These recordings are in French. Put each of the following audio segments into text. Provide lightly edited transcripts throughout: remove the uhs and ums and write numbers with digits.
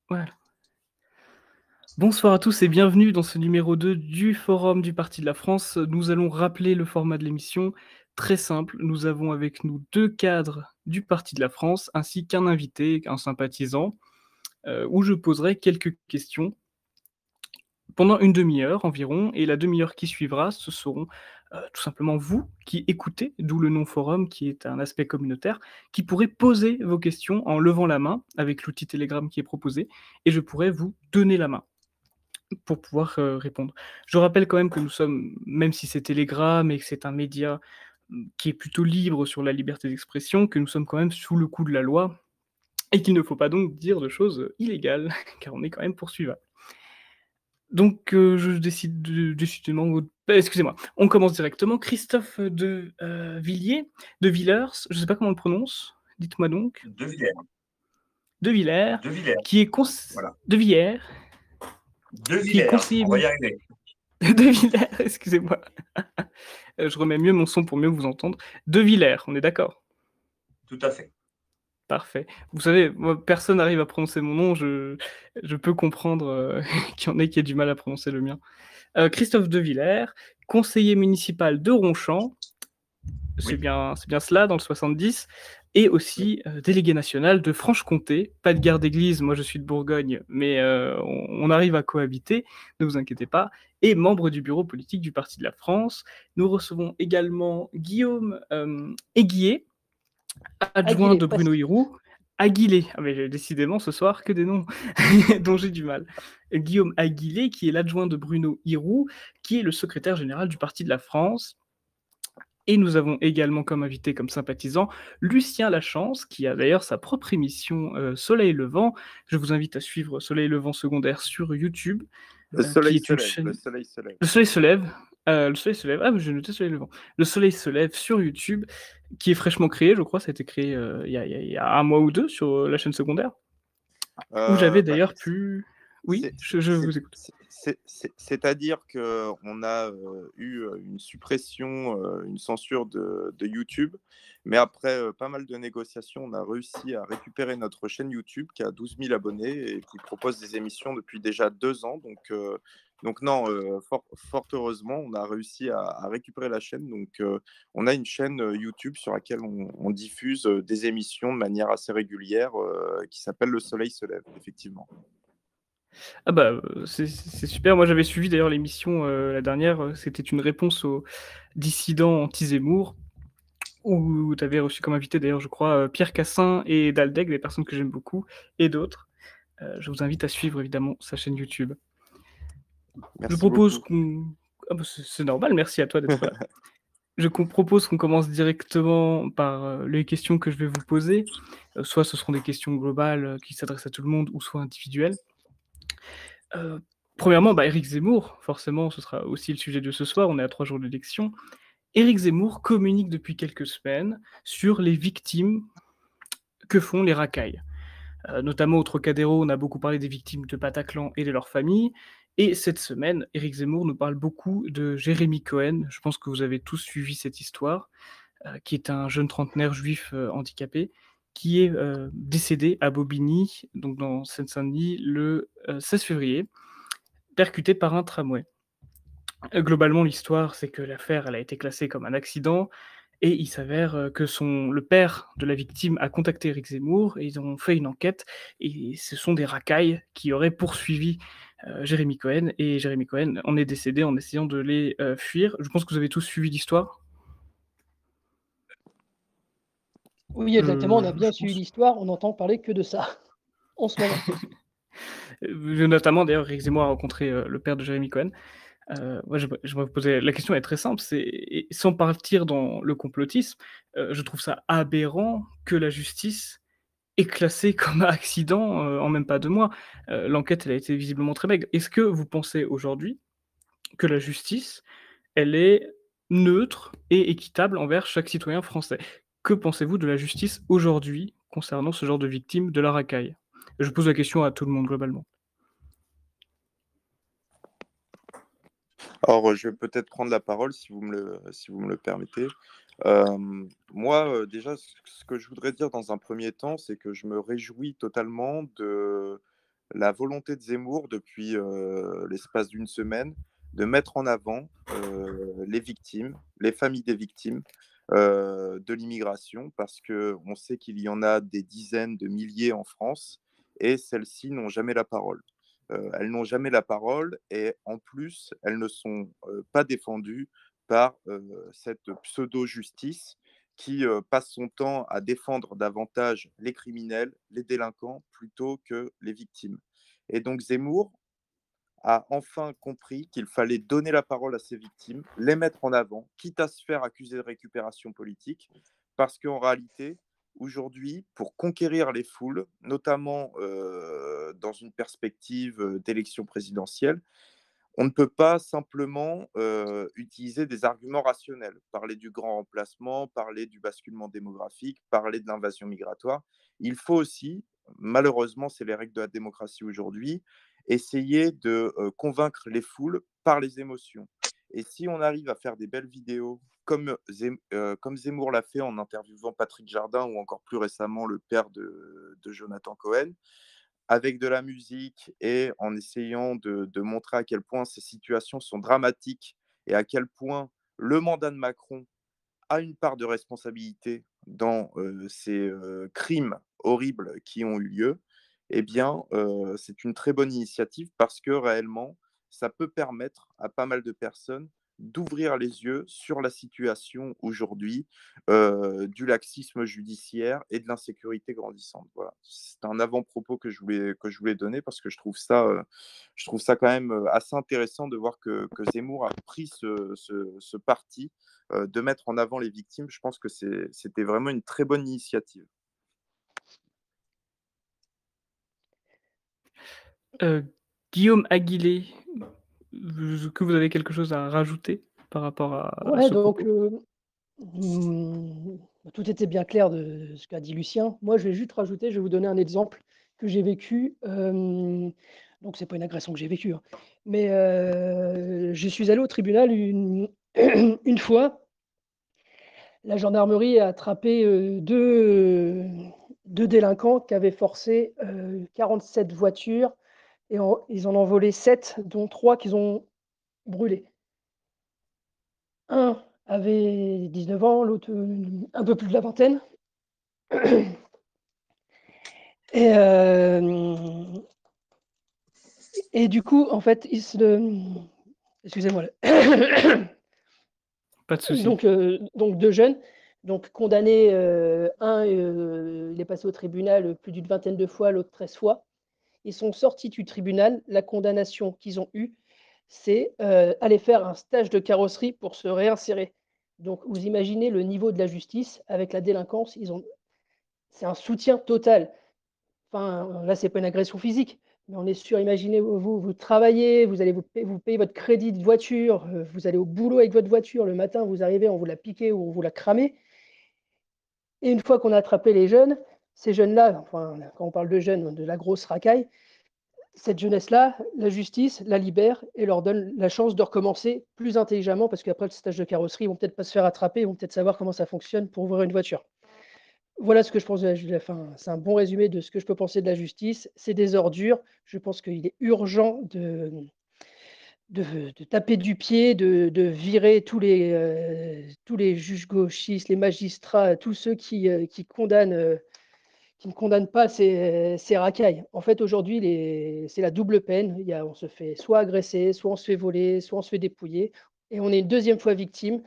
Ouais. Bonsoir à tous et bienvenue dans ce numéro 2 du Forum du Parti de la France. Nous allons rappeler le format de l'émission. Très simple, nous avons avec nous 2 cadres du Parti de la France ainsi qu'un invité, un sympathisant, où je poserai quelques questions pendant une demi-heure environ, et la demi-heure qui suivra, ce seront, tout simplement vous qui écoutez, d'où le nom forum qui est un aspect communautaire, qui pourrez poser vos questions en levant la main avec l'outil Telegram qui est proposé, et je pourrai vous donner la main pour pouvoir, répondre. Je rappelle quand même que nous sommes, même si c'est Telegram et que c'est un média, qui est plutôt libre sur la liberté d'expression, que nous sommes quand même sous le coup de la loi et qu'il ne faut pas donc dire de choses, illégales, car on est quand même poursuivable. Donc, je décide de décidément excusez-moi, on commence directement. Christophe de Villers, je ne sais pas comment on le prononce, dites-moi donc? De Villers. De Villers, De Villers, qui est voilà. de Villers, De qui est Villers, conseiller on va y arriver. de Villers, excusez-moi. Je remets mieux mon son pour mieux vous entendre. De Villers, on est d'accord? Tout à fait. Parfait. Vous savez, moi, personne n'arrive à prononcer mon nom, je peux comprendre, qu'il y en ait qui aient du mal à prononcer le mien. Christophe de Villers, conseiller municipal de Ronchamp, c'est Oui. bien cela, dans le 70, et aussi, délégué national de Franche-Comté. Pas de guerre d'église, moi je suis de Bourgogne, mais on arrive à cohabiter, ne vous inquiétez pas, et membre du bureau politique du Parti de la France. Nous recevons également Guillaume Aiguier, adjoint Aguilé, de Bruno presque. Hirou. Aguilé, ah mais décidément ce soir que des noms dont j'ai du mal. Guillaume Aguilé, qui est l'adjoint de Bruno Hirou, qui est le secrétaire général du Parti de la France. Et nous avons également comme invité, comme sympathisant, Lucien Lachance, qui a d'ailleurs sa propre émission Soleil Levant. Je vous invite à suivre Soleil Levant secondaire sur YouTube, Le qui soleil est se une lève, le chaîne... soleil se lève. Le soleil se lève. Le soleil se lève. Ah, mais j'ai noté Soleil Levant. Le soleil se lève sur YouTube, qui est fraîchement créé, je crois. Ça a été créé il y a un mois ou deux sur la chaîne secondaire. Où j'avais Bah, d'ailleurs pu... Oui, je vous écoute. c'est-à-dire qu'on a eu une suppression, une censure de YouTube, mais après pas mal de négociations, on a réussi à récupérer notre chaîne YouTube qui a 12 000 abonnés et qui propose des émissions depuis déjà 2 ans. Donc non, fort heureusement, on a réussi à récupérer la chaîne. Donc on a une chaîne YouTube sur laquelle on diffuse des émissions de manière assez régulière qui s'appelle Le Soleil se lève, effectivement. Ah bah, c'est super. Moi, j'avais suivi d'ailleurs l'émission, la dernière, c'était une réponse aux dissidents anti-Zemmour, où tu avais reçu comme invité d'ailleurs, je crois, Pierre Cassin et Daldec, des personnes que j'aime beaucoup, et d'autres. Je vous invite à suivre évidemment sa chaîne YouTube. Je Merci propose beaucoup. qu'on... Ah bah, c'est normal, merci à toi d'être là. Propose qu'on commence directement par les questions que je vais vous poser. Soit ce seront des questions globales qui s'adressent à tout le monde, ou soit individuelles. Premièrement, bah, Éric Zemmour, forcément, ce sera aussi le sujet de ce soir, on est à 3 jours d'élection. Éric Zemmour communique depuis quelques semaines sur les victimes que font les racailles. Notamment au Trocadéro, on a beaucoup parlé des victimes de Bataclan et de leurs familles. Et cette semaine, Éric Zemmour nous parle beaucoup de Jérémy Cohen. Je pense que vous avez tous suivi cette histoire, qui est un jeune trentenaire juif handicapé, qui est décédé à Bobigny, donc dans Seine-Saint-Denis, le 16 février, percuté par un tramway. Globalement, l'histoire, c'est que l'affaire, elle a été classée comme un accident, et il s'avère que le père de la victime a contacté Éric Zemmour, et ils ont fait une enquête, et ce sont des racailles qui auraient poursuivi Jérémy Cohen, et Jérémy Cohen en est décédé en essayant de les fuir. Je pense que vous avez tous suivi l'histoire. Oui, exactement, on a bien Je suivi pense. l'histoire, on n'entend parler que de ça, en ce moment. Notamment, d'ailleurs, Éric Zemmour a rencontré le père de Jérémy Cohen. Moi, j'aimerais vous poser la question est très simple, et sans partir dans le complotisme, je trouve ça aberrant que la justice ait classé comme accident en même pas 2 mois. L'enquête, elle a été visiblement très maigre. Est-ce que vous pensez aujourd'hui que la justice, elle est neutre et équitable envers chaque citoyen français? Que pensez-vous de la justice aujourd'hui concernant ce genre de victimes de la racaille? Je pose la question à tout le monde globalement. Alors, je vais peut-être prendre la parole si vous me le permettez. Moi, déjà, ce que je voudrais dire dans un premier temps, c'est que je me réjouis totalement la volonté de Zemmour depuis l'espace d'une semaine de mettre en avant les victimes, les familles des victimes de l'immigration, parce qu'on sait qu'il y en a des dizaines de milliers en France et celles-ci n'ont jamais la parole. Elles n'ont jamais la parole et en plus, elles ne sont pas défendues par cette pseudo-justice qui passe son temps à défendre davantage les criminels, les délinquants, plutôt que les victimes. Et donc Zemmour a enfin compris qu'il fallait donner la parole à ces victimes, les mettre en avant, quitte à se faire accuser de récupération politique, parce qu'en réalité, aujourd'hui, pour conquérir les foules, notamment dans une perspective d'élection présidentielle, on ne peut pas simplement utiliser des arguments rationnels, parler du grand remplacement, parler du basculement démographique, parler de l'invasion migratoire. Il faut aussi, malheureusement, c'est les règles de la démocratie aujourd'hui, essayer de convaincre les foules par les émotions. Et si on arrive à faire des belles vidéos, comme Zemmour l'a fait en interviewant Patrick Jardin ou encore plus récemment le père de Jonathan Cohen, avec de la musique et en essayant de montrer à quel point ces situations sont dramatiques et à quel point le mandat de Macron a une part de responsabilité dans ces crimes horribles qui ont eu lieu, eh bien, c'est une très bonne initiative parce que réellement, ça peut permettre à pas mal de personnes d'ouvrir les yeux sur la situation aujourd'hui du laxisme judiciaire et de l'insécurité grandissante. Voilà. C'est un avant-propos que je voulais donner parce que je trouve ça quand même assez intéressant de voir que Zemmour a pris ce parti de mettre en avant les victimes. Je pense que c'était vraiment une très bonne initiative. Guillaume Aguilé, est-ce que vous avez quelque chose à rajouter par rapport à Ouais, ce donc propos? tout était bien clair de ce qu'a dit Lucien. Moi, je vais juste rajouter, je vais vous donner un exemple que j'ai vécu. Donc, c'est pas une agression que j'ai vécue, hein, mais je suis allé au tribunal une, une fois. La gendarmerie a attrapé deux délinquants qui avaient forcé 47 voitures et ils en ont volé 7, dont 3 qu'ils ont brûlés. Un avait 19 ans, l'autre un peu plus de la vingtaine. Et, et du coup, en fait, excusez-moi. Pas de souci. Donc deux jeunes, donc condamnés, un, il est passé au tribunal plus d'une vingtaine de fois, l'autre 13 fois. Ils sont sortis du tribunal. La condamnation qu'ils ont eue, c'est aller faire un stage de carrosserie pour se réinsérer. Donc, vous imaginez le niveau de la justice avec la délinquance. C'est un soutien total. Enfin, là, c'est pas une agression physique, mais on est sûr. Imaginez, vous travaillez, vous allez vous payez votre crédit de voiture, vous allez au boulot avec votre voiture. Le matin, vous arrivez, on vous l'a piqué ou on vous l'a cramé. Et une fois qu'on a attrapé les jeunes, ces jeunes-là, enfin, quand on parle de jeunes, de la grosse racaille, cette jeunesse-là, la justice la libère et leur donne la chance de recommencer plus intelligemment parce qu'après le stage de carrosserie, ils vont peut-être pas se faire attraper, ils vont peut-être savoir comment ça fonctionne pour ouvrir une voiture. Voilà ce que je pense de enfin, c'est un bon résumé de ce que je peux penser de la justice. C'est des ordures. Je pense qu'il est urgent de taper du pied, de virer tous les juges gauchistes, les magistrats, tous ceux qui condamnent, qui ne condamnent pas ces racailles. En fait, aujourd'hui, c'est la double peine. On se fait soit agresser, soit on se fait voler, soit on se fait dépouiller. Et on est une deuxième fois victime.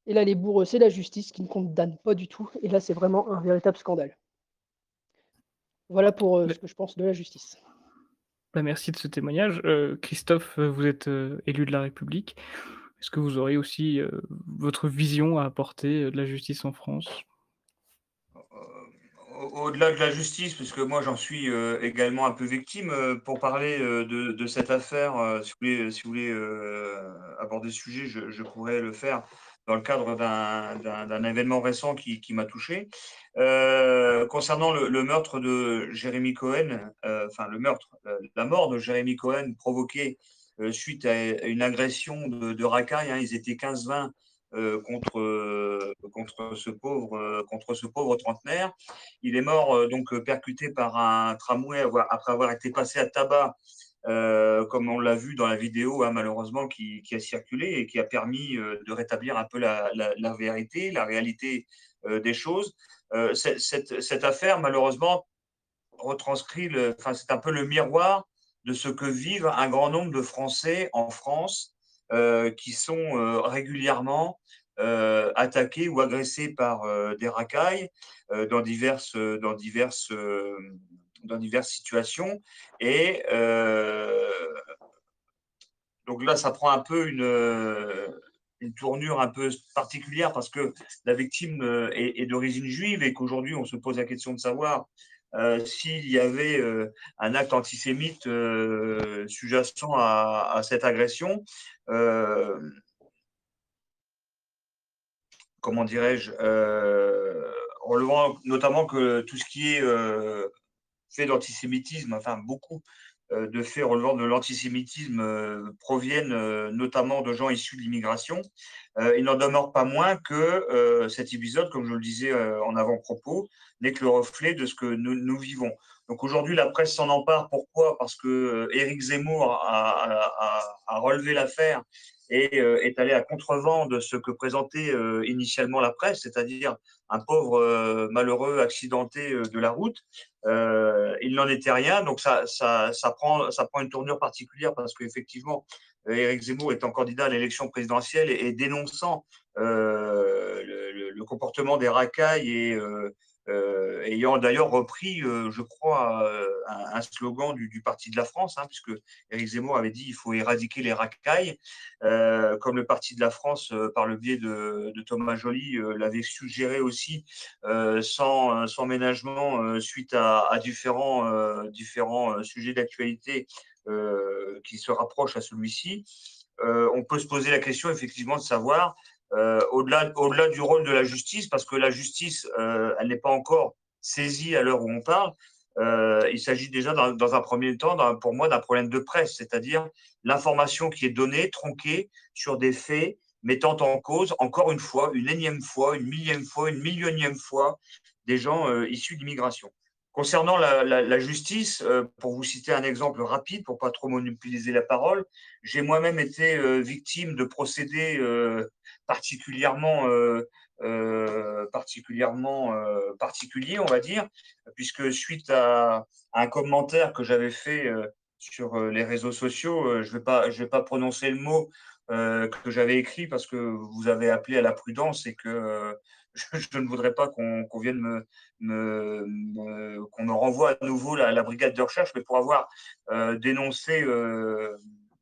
Et là, les bourreux, c'est la justice qui ne condamne pas du tout. Et là, c'est vraiment un véritable scandale. Voilà pour Bah, ce que je pense de la justice. merci de ce témoignage. Christophe, vous êtes élu de la République. Est-ce que vous aurez aussi votre vision à apporter de la justice en France? Au-delà de la justice, puisque moi j'en suis également un peu victime, pour parler de cette affaire, si vous voulez aborder ce sujet, je pourrais le faire dans le cadre d'un événement récent qui m'a touché. Concernant le meurtre de Jérémy Cohen, enfin le meurtre, la mort de Jérémy Cohen provoquée suite à une agression de racailles, hein, ils étaient 15-20 contre ce pauvre trentenaire. Il est mort donc percuté par un tramway après avoir été passé à tabac, comme on l'a vu dans la vidéo, hein, malheureusement, qui a circulé et qui a permis de rétablir un peu la vérité, la réalité des choses. Cette affaire, malheureusement, retranscrit, enfin, c'est un peu le miroir de ce que vivent un grand nombre de Français en France qui sont régulièrement attaqués ou agressés par des racailles dans diverses situations. Et donc là, ça prend un peu une tournure un peu particulière parce que la victime est d'origine juive et qu'aujourd'hui, on se pose la question de savoir s'il y avait un acte antisémite sous-jacent à cette agression. Comment dirais-je, relevant notamment que tout ce qui est fait d'antisémitisme, enfin beaucoup de faits relevant de l'antisémitisme proviennent notamment de gens issus de l'immigration. Il n'en demeure pas moins que cet épisode, comme je le disais en avant-propos, n'est que le reflet de ce que nous vivons. Donc aujourd'hui, la presse s'en empare. Pourquoi? Parce que Éric Zemmour a relevé l'affaire et est allé à contrevent de ce que présentait initialement la presse, c'est-à-dire un pauvre malheureux accidenté de la route. Il n'en était rien, donc ça prend une tournure particulière parce qu'effectivement, Éric Zemmour étant candidat à l'élection présidentielle et dénonçant le comportement des racailles et ayant d'ailleurs repris, je crois, un slogan du Parti de la France, hein, puisque Éric Zemmour avait dit il faut éradiquer les racailles, comme le Parti de la France, par le biais de Thomas Joly, l'avait suggéré aussi sans ménagement suite à différents sujets d'actualité qui se rapprochent à celui-ci. On peut se poser la question effectivement de savoir, au-delà du rôle de la justice, parce que la justice, elle n'est pas encore saisie à l'heure où on parle, il s'agit déjà dans un premier temps, pour moi, d'un problème de presse, c'est-à-dire l'information qui est donnée, tronquée sur des faits mettant en cause, encore une fois, une énième fois, une millième fois, une millionième fois, des gens issus d'immigration. Concernant la justice, pour vous citer un exemple rapide, pour pas trop monopoliser la parole, j'ai moi-même été victime de procédés particulièrement particuliers, on va dire, puisque suite à un commentaire que j'avais fait sur les réseaux sociaux, je vais pas prononcer le mot que j'avais écrit parce que vous avez appelé à la prudence et que je ne voudrais pas qu'on vienne qu'on me renvoie à nouveau la brigade de recherche, mais pour avoir dénoncé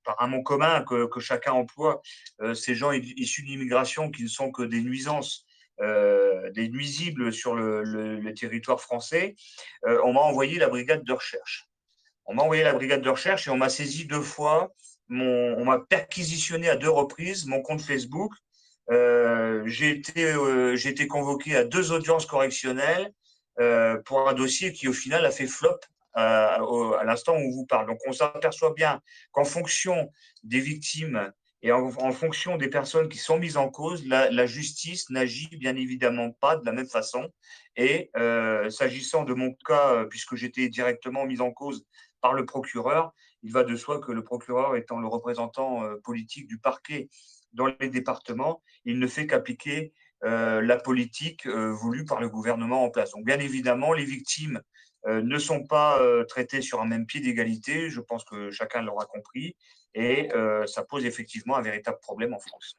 par un mot commun que chacun emploie ces gens issus de l'immigration qui ne sont que des nuisances, des nuisibles sur le territoire français, on m'a envoyé la brigade de recherche. On m'a envoyé la brigade de recherche et on m'a saisi 2 fois. On m'a perquisitionné à 2 reprises mon compte Facebook. J'ai été convoqué à 2 audiences correctionnelles pour un dossier qui, au final, a fait flop à l'instant où on vous parle. Donc, on s'aperçoit bien qu'en fonction des victimes et en fonction des personnes qui sont mises en cause, la justice n'agit bien évidemment pas de la même façon. Et s'agissant de mon cas, puisque j'étais directement mis en cause par le procureur, il va de soi que le procureur étant le représentant politique du parquet dans les départements, il ne fait qu'appliquer la politique voulue par le gouvernement en place. Donc, bien évidemment, les victimes ne sont pas traitées sur un même pied d'égalité. Je pense que chacun l'aura compris. Et ça pose effectivement un véritable problème en France.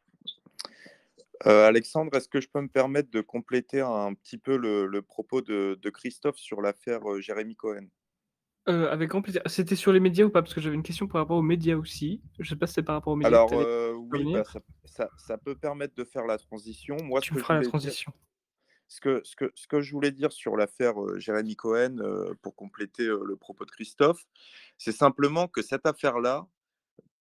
Alexandre, est-ce que je peux me permettre de compléter un petit peu le propos de Christophe sur l'affaire Jérémy Cohen? Avec grand plaisir. C'était sur les médias ou pas? Parce que j'avais une question par rapport aux médias aussi. Je sais pas si c'est par rapport aux médias que Alors, tu allais oui, bah, ça peut permettre de faire la transition. Moi, Tu me feras la transition. ce que je voulais dire sur l'affaire Jérémy Cohen, pour compléter le propos de Christophe, c'est simplement que cette affaire-là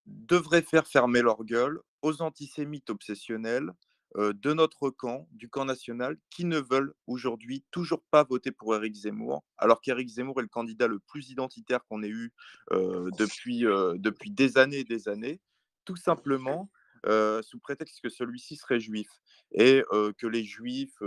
devrait faire fermer leur gueule aux antisémites obsessionnels de notre camp, du camp national, qui ne veulent aujourd'hui toujours pas voter pour Éric Zemmour, alors qu'Éric Zemmour est le candidat le plus identitaire qu'on ait eu depuis des années et des années, tout simplement sous prétexte que celui-ci serait juif et que les juifs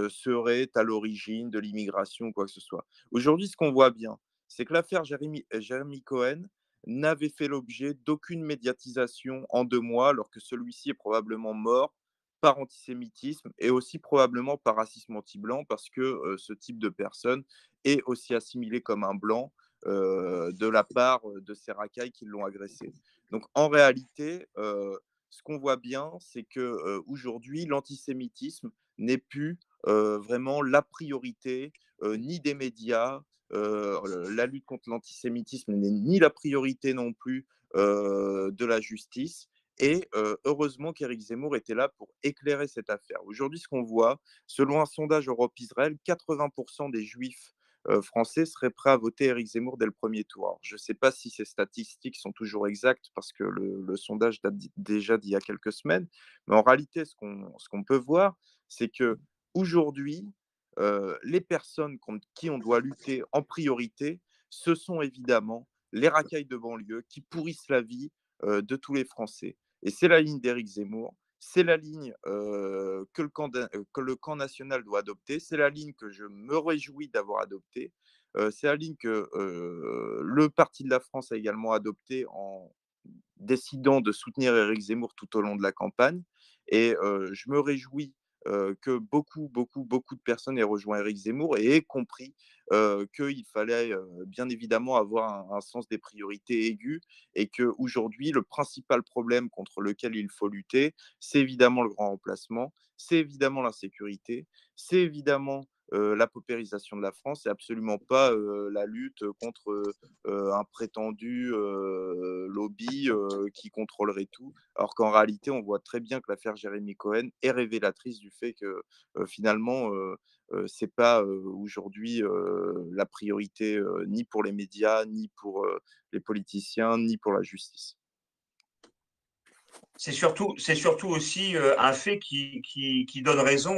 seraient à l'origine de l'immigration ou quoi que ce soit. Aujourd'hui, ce qu'on voit bien, c'est que l'affaire Jeremy Cohen n'avait fait l'objet d'aucune médiatisation en 2 mois, alors que celui-ci est probablement mort par antisémitisme et aussi probablement par racisme anti-blanc, parce que ce type de personne est aussi assimilé comme un blanc de la part de ces racailles qui l'ont agressé. Donc en réalité, ce qu'on voit bien, c'est que aujourd'hui, l'antisémitisme n'est plus vraiment la priorité ni des médias. La lutte contre l'antisémitisme n'est ni la priorité non plus de la justice. Et heureusement qu'Éric Zemmour était là pour éclairer cette affaire. Aujourd'hui, ce qu'on voit, selon un sondage Europe-Israël, 80% des juifs français seraient prêts à voter Éric Zemmour dès le premier tour. Alors, je ne sais pas si ces statistiques sont toujours exactes parce que le sondage date déjà d'il y a quelques semaines, mais en réalité, ce qu'on peut voir, c'est que aujourd'hui, les personnes contre qui on doit lutter en priorité, ce sont évidemment les racailles de banlieue qui pourrissent la vie de tous les Français. Et c'est la ligne d'Éric Zemmour, c'est la ligne que le camp national doit adopter, c'est la ligne que je me réjouis d'avoir adoptée, c'est la ligne que le Parti de la France a également adoptée en décidant de soutenir Éric Zemmour tout au long de la campagne. Et je me réjouis que beaucoup de personnes aient rejoint Éric Zemmour et aient compris qu'il fallait bien évidemment avoir un sens des priorités aigu et qu'aujourd'hui, le principal problème contre lequel il faut lutter, c'est évidemment le grand remplacement, c'est évidemment l'insécurité, c'est évidemment la paupérisation de la France et absolument pas la lutte contre un prétendu lobby qui contrôlerait tout, alors qu'en réalité, on voit très bien que l'affaire Jeremy Cohen est révélatrice du fait que finalement, c'est pas aujourd'hui la priorité ni pour les médias, ni pour les politiciens, ni pour la justice. C'est surtout aussi un fait qui donne raison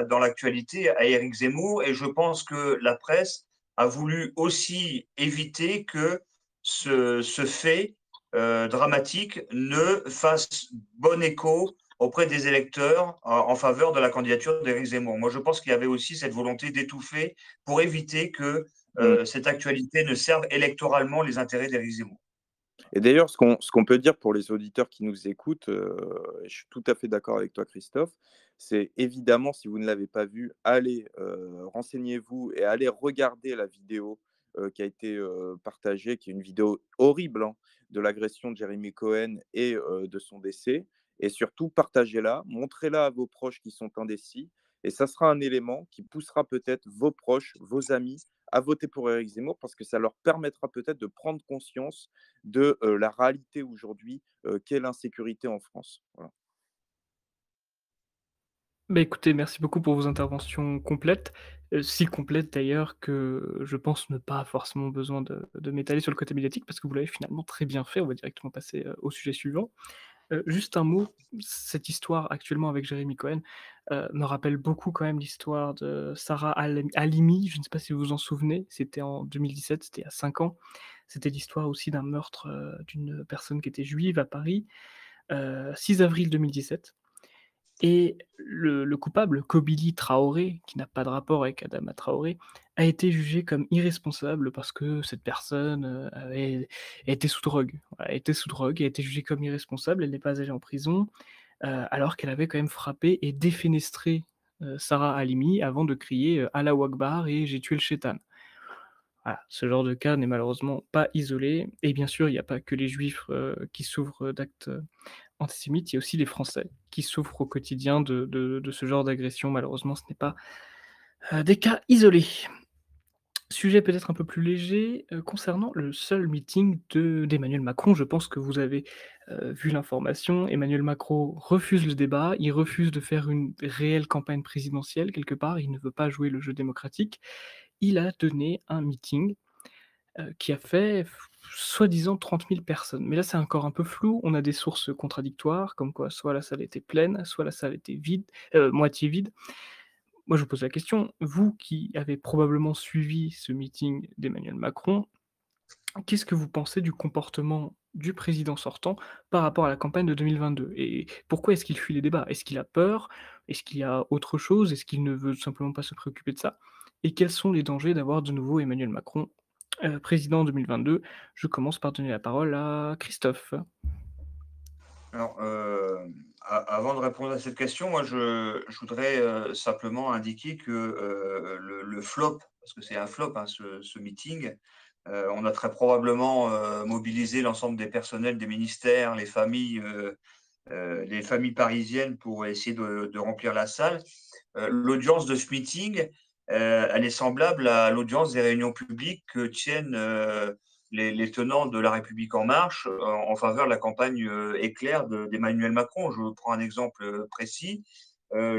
dans l'actualité à Éric Zemmour. Et je pense que la presse a voulu aussi éviter que ce fait dramatique ne fasse bon écho auprès des électeurs en faveur de la candidature d'Éric Zemmour. Moi, je pense qu'il y avait aussi cette volonté d'étouffer pour éviter que cette actualité ne serve électoralement les intérêts d'Éric Zemmour. Et d'ailleurs, ce qu'on peut dire pour les auditeurs qui nous écoutent, et je suis tout à fait d'accord avec toi, Christophe, c'est évidemment, si vous ne l'avez pas vu, allez renseignez-vous et allez regarder la vidéo qui a été partagée, qui est une vidéo horrible de l'agression de Jeremy Cohen et de son décès. Et surtout, partagez-la, montrez-la à vos proches qui sont indécis. Et ça sera un élément qui poussera peut-être vos proches, vos amis, à voter pour Éric Zemmour parce que ça leur permettra peut-être de prendre conscience de la réalité aujourd'hui qu'est l'insécurité en France. Voilà. Bah, écoutez, merci beaucoup pour vos interventions complètes, si complètes d'ailleurs que je pense ne pas forcément besoin de m'étaler sur le côté médiatique parce que vous l'avez finalement très bien fait. On va directement passer, au sujet suivant. Juste un mot, cette histoire actuellement avec Jeremy Cohen, me rappelle beaucoup quand même l'histoire de Sarah Halimi, je ne sais pas si vous vous en souvenez, c'était en 2017, c'était il y a 5 ans. C'était l'histoire aussi d'un meurtre, d'une personne qui était juive à Paris, 6 avril 2017. Et le coupable, Kobili Traoré, qui n'a pas de rapport avec Adama Traoré, a été jugé comme irresponsable parce que cette personne, était sous drogue. Voilà, était sous drogue et a été jugée comme irresponsable. Elle n'est pas allée en prison, alors qu'elle avait quand même frappé et défenestré, Sarah Halimi avant de crier, Allahu Akbar et j'ai tué le shétan. Voilà, ce genre de cas n'est malheureusement pas isolé et bien sûr, il n'y a pas que les juifs, qui souffrent d'actes, antisémites, il y a aussi les Français qui souffrent au quotidien de ce genre d'agression. Malheureusement, ce n'est pas, des cas isolés. Sujet peut-être un peu plus léger, concernant le seul meeting d'Emmanuel Macron. Je pense que vous avez, vu l'information. Emmanuel Macron refuse le débat, il refuse de faire une réelle campagne présidentielle quelque part, il ne veut pas jouer le jeu démocratique. Il a donné un meeting qui a fait soi-disant 30 000 personnes. Mais là, c'est encore un peu flou. On a des sources contradictoires, comme quoi soit la salle était pleine, soit la salle était vide, moitié vide. Moi, je vous pose la question, vous qui avez probablement suivi ce meeting d'Emmanuel Macron, Qu'est-ce que vous pensez du comportement du président sortant par rapport à la campagne de 2022? Et pourquoi est-ce qu'il fuit les débats? Est-ce qu'il a peur? Est-ce qu'il y a autre chose? Est-ce qu'il ne veut tout simplement pas se préoccuper de ça? Et quels sont les dangers d'avoir de nouveau Emmanuel Macron, président en 2022? Je commence par donner la parole à Christophe. Alors, avant de répondre à cette question, moi, je voudrais simplement indiquer que le flop, parce que c'est un flop, hein, ce meeting, on a très probablement mobilisé l'ensemble des personnels des ministères, les familles parisiennes pour essayer de remplir la salle. L'audience de ce meeting, elle est semblable à l'audience des réunions publiques que tiennent les tenants de La République en marche en faveur de la campagne éclair d'Emmanuel Macron. Je prends un exemple précis.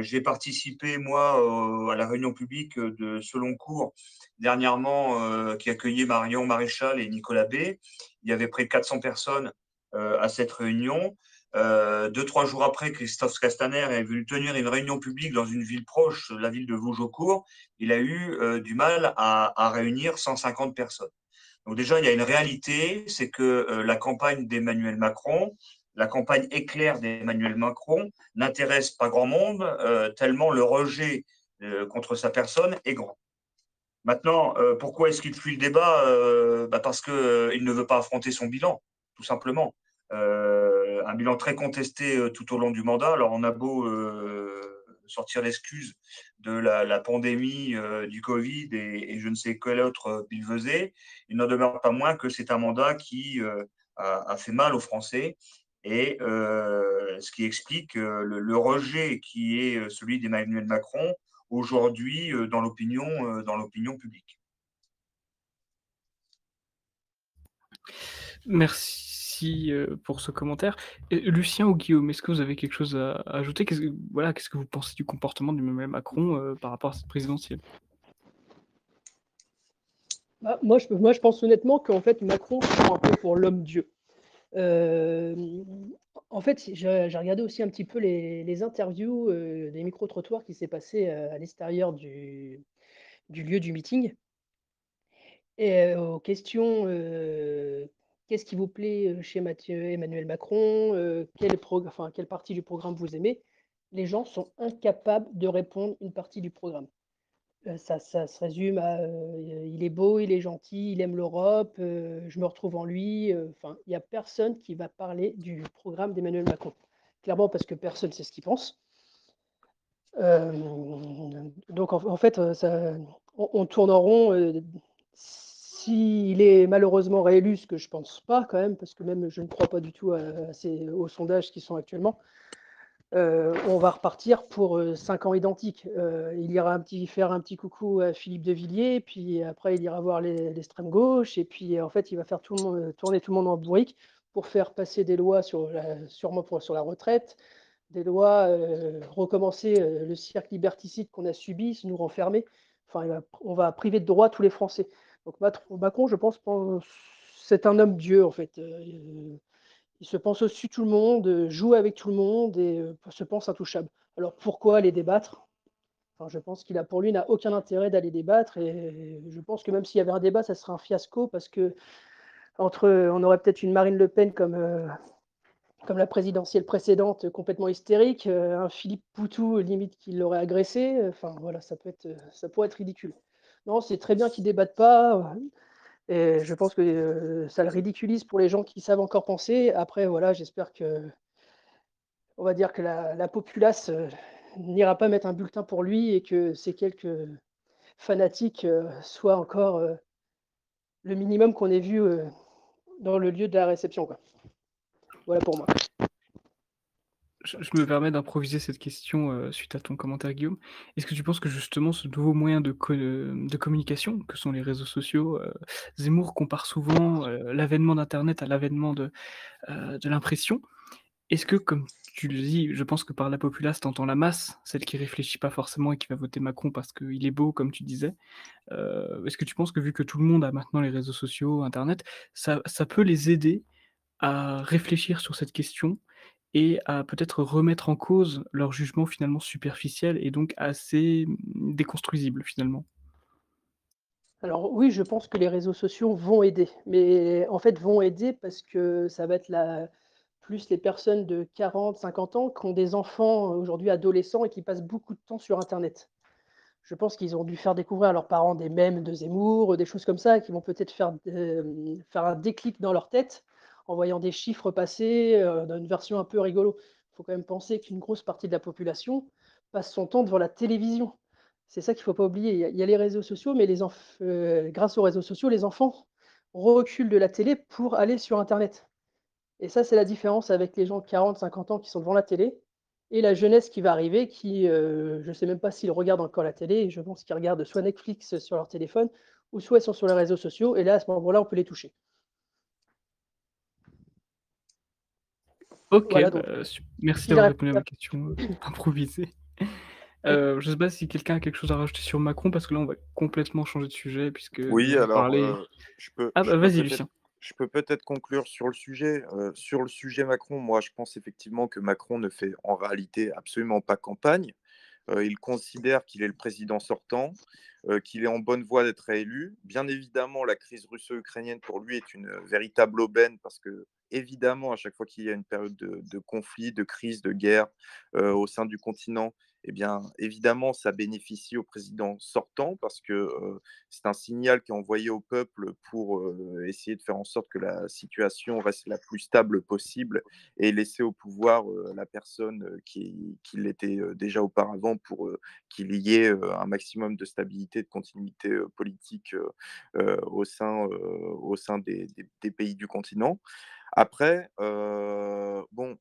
J'ai participé, moi, à la réunion publique de Selon Cours dernièrement, qui accueillait Marion Maréchal et Nicolas B. Il y avait près de 400 personnes à cette réunion. 2-3 jours après, Christophe Castaner est venu tenir une réunion publique dans une ville proche, la ville de Vougeaucourt. Il a eu du mal à réunir 150 personnes. Donc déjà, il y a une réalité, c'est que la campagne d'Emmanuel Macron, la campagne éclair d'Emmanuel Macron n'intéresse pas grand monde, tellement le rejet contre sa personne est grand. Maintenant, pourquoi est-ce qu'il fuit le débat? Parce qu'il ne veut pas affronter son bilan, tout simplement. Un bilan très contesté tout au long du mandat. Alors, on a beau sortir l'excuse de la pandémie du Covid et je ne sais quel autre billevesée, il n'en demeure pas moins que c'est un mandat qui a fait mal aux Français et ce qui explique le rejet qui est celui d'Emmanuel Macron aujourd'hui dans l'opinion publique. Merci, pour ce commentaire. Et Lucien ou Guillaume, est-ce que vous avez quelque chose à ajouter? Qu'est-ce que vous pensez du comportement d'Emmanuel Macron, par rapport à cette présidentielle? Bah, moi, je pense honnêtement qu'en fait, Macron se prend un peu pour l'homme Dieu. En fait, j'ai regardé aussi un petit peu les interviews des micro-trottoirs qui s'est passé à l'extérieur du lieu du meeting. Et aux questions, qu'est-ce qui vous plaît chez Emmanuel Macron, quelle partie du programme vous aimez? Les gens sont incapables de répondre une partie du programme. Ça se résume à, il est beau, il est gentil, il aime l'Europe, je me retrouve en lui, enfin, il y a personne qui va parler du programme d'Emmanuel Macron. Clairement parce que personne ne sait ce qu'il pense. Donc en fait, on tourne en rond, s'il est malheureusement réélu, ce que je pense pas quand même, parce que même je ne crois pas du tout aux sondages qui sont actuellement. On va repartir pour 5 ans identiques. Il ira faire un petit coucou à Philippe de Villiers, puis après il ira voir l'extrême gauche, et puis en fait il va faire tourner tout le monde en bourrique pour faire passer des lois sûrement sur la retraite, des lois, recommencer le cirque liberticide qu'on a subi, nous renfermer. Enfin, on va priver de droits tous les Français. Donc Macron, je pense, c'est un homme Dieu en fait. Il se pense au-dessus de tout le monde, joue avec tout le monde et se pense intouchable. Alors pourquoi aller débattre? Enfin, je pense qu'il a pour lui n'a aucun intérêt d'aller débattre et je pense que même s'il y avait un débat, ça serait un fiasco parce que on aurait peut-être une Marine Le Pen comme la présidentielle précédente, complètement hystérique, un Philippe Poutou limite qui l'aurait agressé. Enfin voilà, ça pourrait être ridicule. Non, c'est très bien qu'ils débattent pas. Et je pense que ça le ridiculise pour les gens qui savent encore penser. Après, voilà, j'espère que, on va dire que la populace n'ira pas mettre un bulletin pour lui et que ces quelques fanatiques soient encore le minimum qu'on ait vu dans le lieu de la réception, quoi. Voilà pour moi. Je me permets d'improviser cette question, suite à ton commentaire, Guillaume. Est-ce que tu penses que justement ce nouveau moyen de communication que sont les réseaux sociaux, Zemmour compare souvent, l'avènement d'internet à l'avènement de l'impression. Est-ce que, comme tu le dis, je pense que par la populace, tu entends la masse, celle qui réfléchit pas forcément et qui va voter Macron parce qu'il est beau, comme tu disais. Est-ce que tu penses que vu que tout le monde a maintenant les réseaux sociaux, internet, ça peut les aider à réfléchir sur cette question et à peut-être remettre en cause leur jugement finalement superficiel et donc assez, déconstruisible finalement? Alors oui, je pense que les réseaux sociaux vont aider, mais en fait vont aider parce que ça va être plus les personnes de 40, 50 ans qui ont des enfants, aujourd'hui adolescents et qui passent beaucoup de temps sur internet. Je pense qu'ils ont dû faire découvrir à leurs parents des mèmes de Zemmour, des choses comme ça qui vont peut-être faire un déclic dans leur tête en voyant des chiffres passer, dans une version un peu rigolo. Il faut quand même penser qu'une grosse partie de la population passe son temps devant la télévision. C'est ça qu'il ne faut pas oublier. Il y a les réseaux sociaux, mais grâce aux réseaux sociaux, les enfants reculent de la télé pour aller sur internet. Et ça, c'est la différence avec les gens de 40, 50 ans qui sont devant la télé et la jeunesse qui va arriver qui, je ne sais même pas s'ils regardent encore la télé et je pense qu'ils regardent soit Netflix sur leur téléphone ou soit ils sont sur les réseaux sociaux et là, à ce moment-là, on peut les toucher. OK, Voilà donc merci si la d'avoir réponse répondu à ma question, improvisée. Je sais pas si quelqu'un a quelque chose à rajouter sur Macron, parce que là, on va complètement changer de sujet puisque Oui, vous alors parlez je peux, ah je bah, peux vas-y peut-être, Lucien. je peux peut-être conclure sur le sujet. Sur le sujet Macron, moi, je pense effectivement que Macron ne fait en réalité absolument pas campagne. Il considère qu'il est le président sortant, qu'il est en bonne voie d'être réélu. Bien évidemment, la crise russo-ukrainienne pour lui est une véritable aubaine parce que, évidemment, à chaque fois qu'il y a une période de conflit, de crise, de guerre au sein du continent, eh bien, évidemment, ça bénéficie au président sortant parce que c'est un signal qui est envoyé au peuple pour essayer de faire en sorte que la situation reste la plus stable possible et laisser au pouvoir la personne qui l'était déjà auparavant pour qu'il y ait un maximum de stabilité, de continuité politique au sein des pays du continent. Après, bon,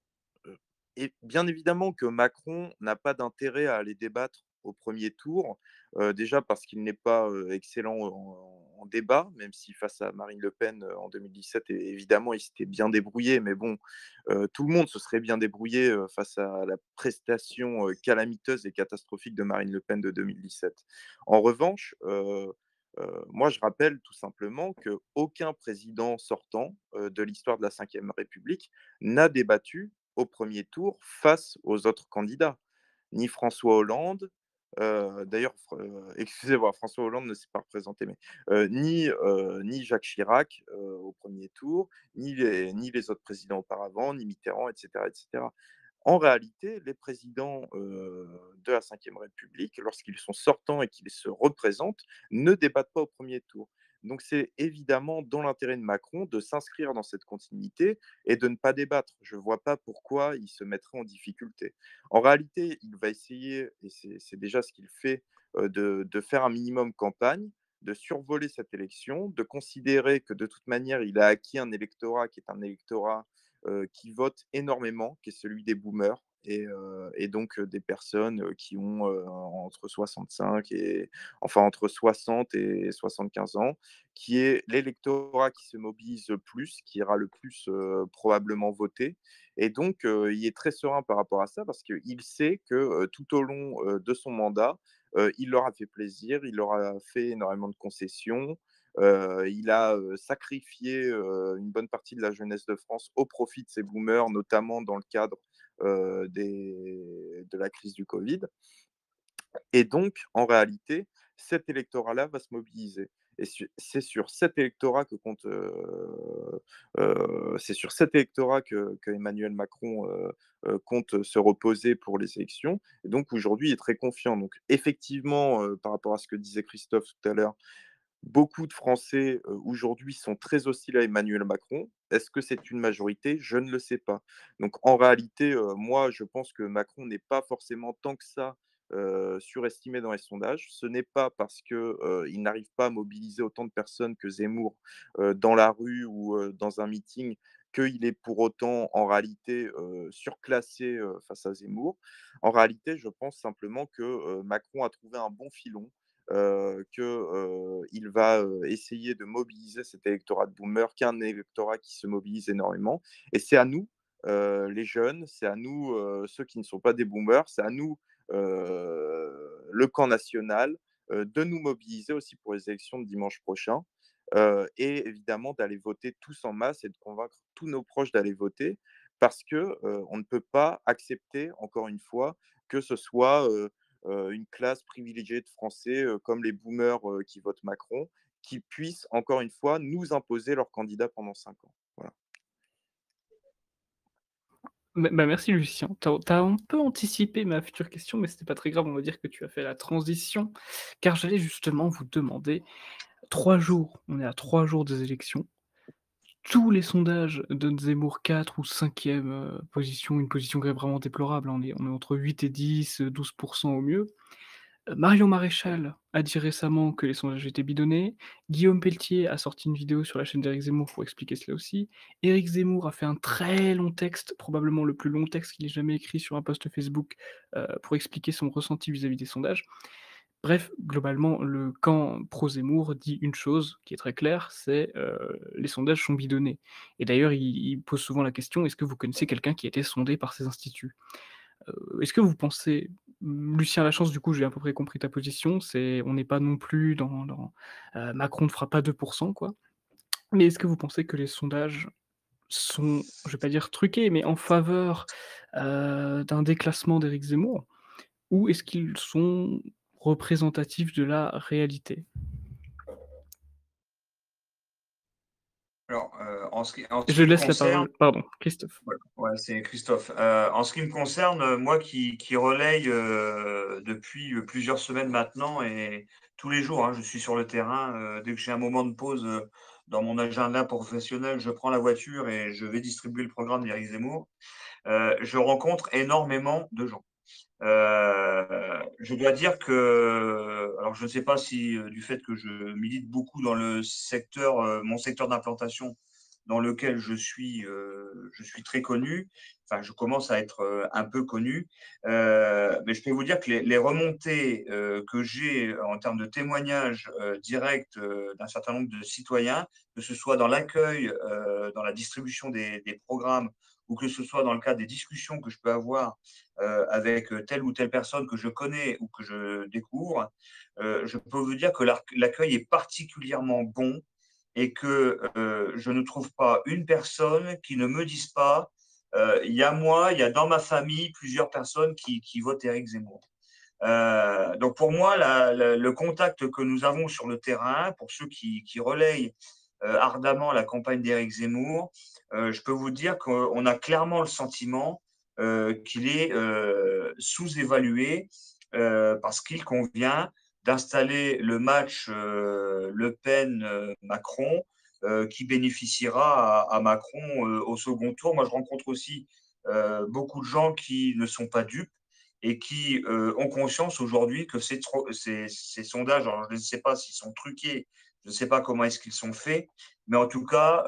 et bien évidemment que Macron n'a pas d'intérêt à aller débattre au premier tour, déjà parce qu'il n'est pas excellent en débat, même si face à Marine Le Pen en 2017, évidemment, il s'était bien débrouillé, mais bon, tout le monde se serait bien débrouillé face à la prestation calamiteuse et catastrophique de Marine Le Pen de 2017. En revanche, moi, je rappelle tout simplement qu'aucun président sortant de l'histoire de la Ve République n'a débattu au premier tour face aux autres candidats. Ni François Hollande, d'ailleurs, excusez-moi, François Hollande ne s'est pas représenté, mais ni Jacques Chirac au premier tour, ni les autres présidents auparavant, ni Mitterrand, etc. etc. En réalité, les présidents de la Ve République, lorsqu'ils sont sortants et qu'ils se représentent, ne débattent pas au premier tour. Donc c'est évidemment dans l'intérêt de Macron de s'inscrire dans cette continuité et de ne pas débattre. Je ne vois pas pourquoi il se mettrait en difficulté. En réalité, il va essayer, et c'est déjà ce qu'il fait, de faire un minimum campagne, de survoler cette élection, de considérer que de toute manière, il a acquis un électorat qui est un électorat qui votent énormément, qui est celui des boomers. Et donc des personnes qui ont entre 65 et enfin entre 60 et 75 ans, qui est l'électorat qui se mobilise le plus, qui ira le plus probablement voter. Et donc il est très serein par rapport à ça parce qu'il sait que tout au long de son mandat, il leur a fait plaisir, il leur a fait énormément de concessions, il a sacrifié une bonne partie de la jeunesse de France au profit de ces boomers, notamment dans le cadre de la crise du Covid. Et donc, en réalité, cet électorat-là va se mobiliser. Et c'est sur cet électorat c'est sur cet électorat que Emmanuel Macron compte se reposer pour les élections. Et donc aujourd'hui, il est très confiant. Donc effectivement, par rapport à ce que disait Christophe tout à l'heure, beaucoup de Français, aujourd'hui sont très hostiles à Emmanuel Macron. Est-ce que c'est une majorité? Je ne le sais pas. Donc en réalité, moi, je pense que Macron n'est pas forcément tant que ça, surestimé dans les sondages. Ce n'est pas parce que, il n'arrive pas à mobiliser autant de personnes que Zemmour, dans la rue ou, dans un meeting, qu'il est pour autant, en réalité, surclassé, face à Zemmour. En réalité, je pense simplement que, Macron a trouvé un bon filon, qu'il va essayer de mobiliser cet électorat de boomer, qui est un électorat qui se mobilise énormément. Et c'est à nous, les jeunes, c'est à nous, ceux qui ne sont pas des boomers, c'est à nous, le camp national, de nous mobiliser aussi pour les élections de dimanche prochain. Et évidemment d'aller voter tous en masse et de convaincre tous nos proches d'aller voter parce que on ne peut pas accepter, encore une fois, que ce soit une classe privilégiée de Français comme les boomers qui votent Macron, qui puissent, encore une fois, nous imposer leur candidat pendant 5 ans. Voilà. Merci Lucien. Tu as un peu anticipé ma future question, mais c'était pas très grave, on va dire que tu as fait la transition, car j'allais justement vous demander 3 jours, on est à 3 jours des élections. Tous les sondages donnent Zemmour 4 ou 5e position, une position qui est vraiment déplorable, hein. On est entre 8 et 10, 12 au mieux. Marion Maréchal a dit récemment que les sondages étaient bidonnés. Guillaume Pelletier a sorti une vidéo sur la chaîne d'Éric Zemmour pour expliquer cela aussi. Éric Zemmour a fait un très long texte, probablement le plus long texte qu'il ait jamais écrit sur un post Facebook, pour expliquer son ressenti vis-à-vis des sondages. Bref, globalement, le camp pro-Zemmour dit une chose qui est très claire, c'est les sondages sont bidonnés. Et d'ailleurs, il pose souvent la question, est-ce que vous connaissez quelqu'un qui a été sondé par ces instituts? Est-ce que vous pensez, Lucien Lachance, du coup, j'ai à peu près compris ta position, on n'est pas non plus dans Macron ne fera pas 2 quoi. Mais est-ce que vous pensez que les sondages sont, je vais pas dire truqués, mais en faveur, d'un déclassement d'Éric Zemmour? Ou est-ce qu'ils sont représentatifs de la réalité? Alors, en ce Je qui me laisse la concerne, parole, pardon, Christophe. voilà, ouais, c'est Christophe. En ce qui me concerne, moi qui relaye depuis plusieurs semaines maintenant et tous les jours, hein, je suis sur le terrain. Dès que j'ai un moment de pause dans mon agenda professionnel, je prends la voiture et je vais distribuer le programme d'Éric Zemmour. Je rencontre énormément de gens. Je dois dire que, alors je ne sais pas si du fait que je milite beaucoup dans le secteur, mon secteur d'implantation, dans lequel je suis très connu. Enfin, je commence à être un peu connu, mais je peux vous dire que les remontées que j'ai en termes de témoignages directs d'un certain nombre de citoyens, que ce soit dans l'accueil, dans la distribution des programmes, ou que ce soit dans le cadre des discussions que je peux avoir avec telle ou telle personne que je connais ou que je découvre, je peux vous dire que l'accueil est particulièrement bon et que je ne trouve pas une personne qui ne me dise pas il y a moi, il y a dans ma famille plusieurs personnes qui votent Éric Zemmour. Donc pour moi, le contact que nous avons sur le terrain, pour ceux qui relayent ardemment la campagne d'Éric Zemmour, je peux vous dire qu'on a clairement le sentiment qu'il est sous-évalué parce qu'il convient d'installer le match Le Pen-Macron qui bénéficiera à Macron au second tour. Moi, je rencontre aussi beaucoup de gens qui ne sont pas dupes et qui ont conscience aujourd'hui que ces sondages, alors je ne sais pas s'ils sont truqués, je ne sais pas comment est-ce qu'ils sont faits, mais en tout cas,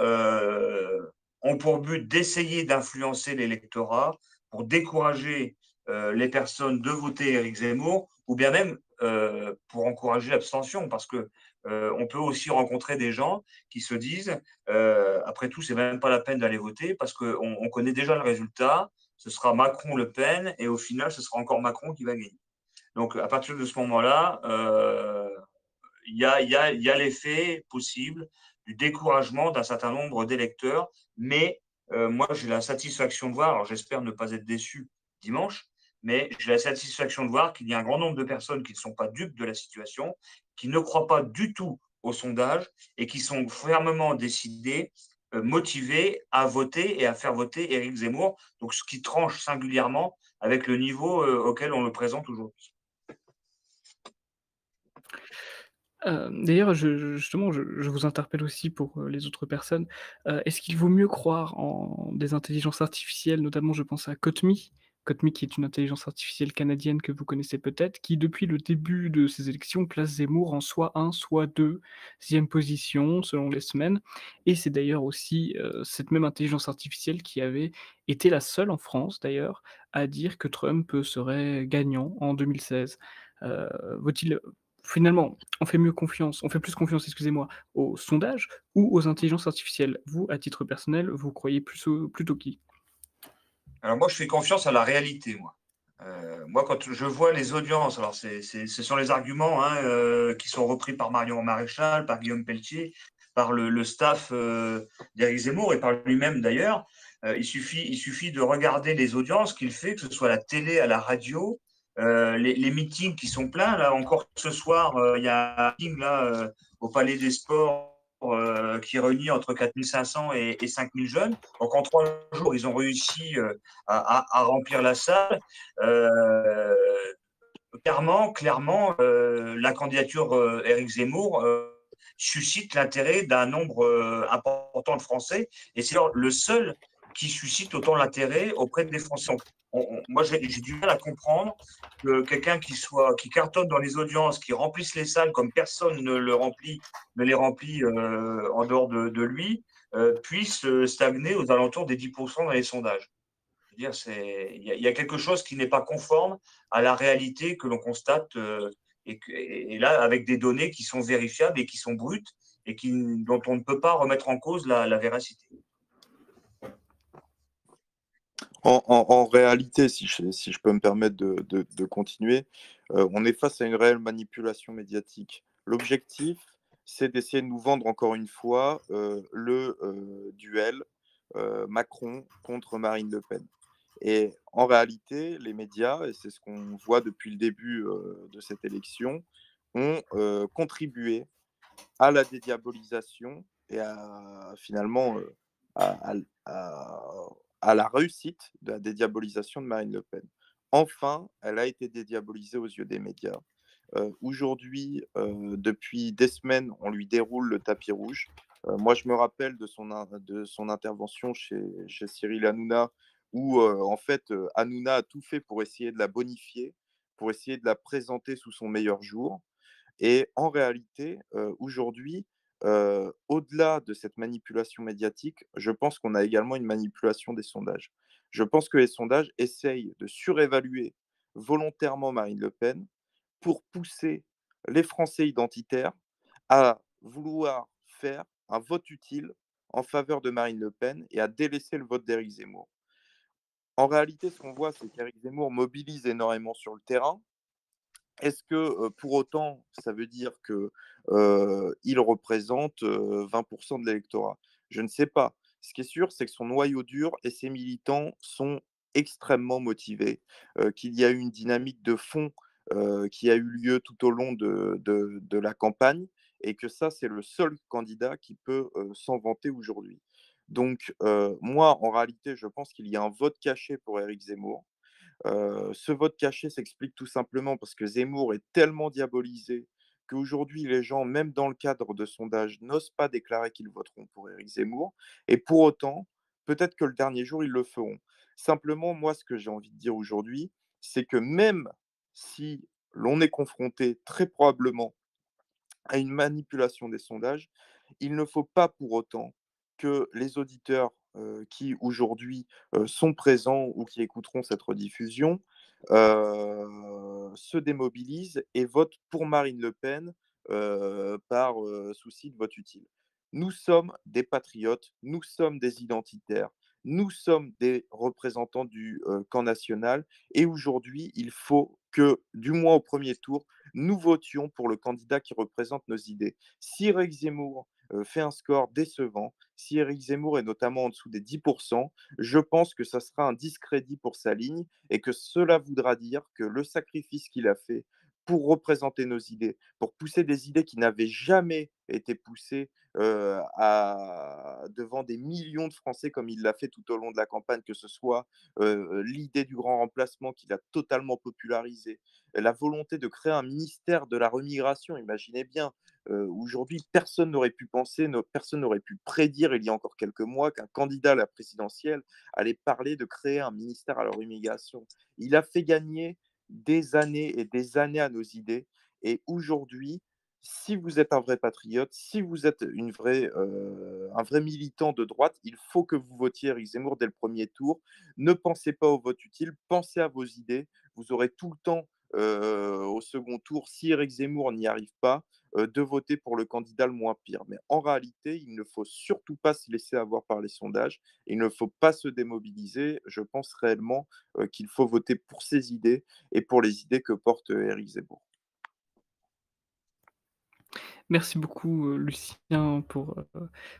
ont pour but d'essayer d'influencer l'électorat pour décourager les personnes de voter Éric Zemmour, ou bien même pour encourager l'abstention, parce que on peut aussi rencontrer des gens qui se disent, après tout, c'est même pas la peine d'aller voter, parce qu'on connaît déjà le résultat, ce sera Macron-Le Pen, et au final, ce sera encore Macron qui va gagner. Donc, à partir de ce moment-là, il y a l'effet possible du découragement d'un certain nombre d'électeurs, mais moi, j'ai la satisfaction de voir, alors j'espère ne pas être déçu dimanche, mais j'ai la satisfaction de voir qu'il y a un grand nombre de personnes qui ne sont pas dupes de la situation, qui ne croient pas du tout au sondage et qui sont fermement décidés, motivés à voter et à faire voter Éric Zemmour, donc ce qui tranche singulièrement avec le niveau auquel on le présente aujourd'hui. D'ailleurs, justement, je vous interpelle aussi pour, les autres personnes. Est-ce qu'il vaut mieux croire en des intelligences artificielles? Notamment, je pense à Cotme. Cotme qui est une intelligence artificielle canadienne que vous connaissez peut-être, qui depuis le début de ces élections place Zemmour en soit 1, soit 2e position selon les semaines, et c'est d'ailleurs aussi, cette même intelligence artificielle qui avait été la seule en France d'ailleurs à dire que Trump serait gagnant en 2016. Vaut-il Finalement, on fait plus confiance, excusez-moi, aux sondages ou aux intelligences artificielles? Vous, à titre personnel, vous croyez plutôt qui? Alors moi, je fais confiance à la réalité, moi. Moi, quand je vois les audiences, alors ce sont les arguments hein, qui sont repris par Marion Maréchal, par Guillaume Pelletier, par le staff d'Éric Zemmour et par lui-même d'ailleurs. Il suffit de regarder les audiences qu'il fait, que ce soit à la télé, à la radio, les meetings qui sont pleins. Là encore ce soir, il y a un meeting là, au Palais des Sports qui réunit entre 4500 et 5000 jeunes. Donc en 3 jours, ils ont réussi à remplir la salle. Clairement, la candidature Éric Zemmour suscite l'intérêt d'un nombre important de Français, et c'est le seul qui suscite autant l'intérêt auprès des Français. Moi, j'ai du mal à comprendre que quelqu'un qui cartonne dans les audiences, qui remplisse les salles comme personne ne les remplit en dehors de lui, puisse stagner aux alentours des 10% dans les sondages. Je veux dire, il y a quelque chose qui n'est pas conforme à la réalité que l'on constate, et là, avec des données qui sont vérifiables et qui sont brutes et dont on ne peut pas remettre en cause la véracité. En réalité, si je peux me permettre de continuer, on est face à une réelle manipulation médiatique. L'objectif, c'est d'essayer de nous vendre encore une fois le duel Macron contre Marine Le Pen. Et en réalité, les médias, et c'est ce qu'on voit depuis le début de cette élection, ont contribué à la dédiabolisation et finalement à, à la réussite de la dédiabolisation de Marine Le Pen. Enfin, elle a été dédiabolisée aux yeux des médias. Aujourd'hui, depuis des semaines, on lui déroule le tapis rouge. Moi, je me rappelle de son intervention chez Cyril Hanouna, où en fait, Hanouna a tout fait pour essayer de la bonifier, pour essayer de la présenter sous son meilleur jour. Et en réalité, aujourd'hui, au-delà de cette manipulation médiatique, je pense qu'on a également une manipulation des sondages. Je pense que les sondages essayent de surévaluer volontairement Marine Le Pen pour pousser les Français identitaires à vouloir faire un vote utile en faveur de Marine Le Pen et à délaisser le vote d'Éric Zemmour. En réalité, ce qu'on voit, c'est qu'Éric Zemmour mobilise énormément sur le terrain. Est-ce que pour autant, ça veut dire qu'il représente 20% de l'électorat? Je ne sais pas. Ce qui est sûr, c'est que son noyau dur et ses militants sont extrêmement motivés, qu'il y a eu une dynamique de fond qui a eu lieu tout au long de la campagne, et que ça, c'est le seul candidat qui peut s'en vanter aujourd'hui. Donc, moi, en réalité, je pense qu'il y a un vote caché pour Éric Zemmour. Ce vote caché s'explique tout simplement parce que Zemmour est tellement diabolisé qu'aujourd'hui, les gens, même dans le cadre de sondages, n'osent pas déclarer qu'ils voteront pour Éric Zemmour. Et pour autant, peut-être que le dernier jour, ils le feront. Simplement, moi, ce que j'ai envie de dire aujourd'hui, c'est que même si l'on est confronté très probablement à une manipulation des sondages, il ne faut pas pour autant que les auditeurs qui aujourd'hui sont présents ou qui écouteront cette rediffusion se démobilisent et votent pour Marine Le Pen par souci de vote utile. Nous sommes des patriotes, nous sommes des identitaires, nous sommes des représentants du camp national, et aujourd'hui, il faut que, du moins au premier tour, nous votions pour le candidat qui représente nos idées. Si Éric Zemmour fait un score décevant, si Éric Zemmour est notamment en dessous des 10%, je pense que ça sera un discrédit pour sa ligne, et que cela voudra dire que le sacrifice qu'il a fait pour représenter nos idées, pour pousser des idées qui n'avaient jamais été poussées devant des millions de Français comme il l'a fait tout au long de la campagne, que ce soit l'idée du grand remplacement qu'il a totalement popularisé, la volonté de créer un ministère de la remigration. Imaginez bien, aujourd'hui, personne n'aurait pu penser, personne n'aurait pu prédire il y a encore quelques mois qu'un candidat à la présidentielle allait parler de créer un ministère à la remigration. Il a fait gagner des années et des années à nos idées. Et aujourd'hui, si vous êtes un vrai patriote, si vous êtes un vrai militant de droite, il faut que vous votiez Éric Zemmour dès le premier tour. Ne pensez pas au vote utile, pensez à vos idées. Vous aurez tout le temps au second tour, si Éric Zemmour n'y arrive pas, de voter pour le candidat le moins pire. Mais en réalité, il ne faut surtout pas se laisser avoir par les sondages. Il ne faut pas se démobiliser. Je pense réellement qu'il faut voter pour ses idées et pour les idées que porte Éric Zemmour. Merci beaucoup, Lucien, pour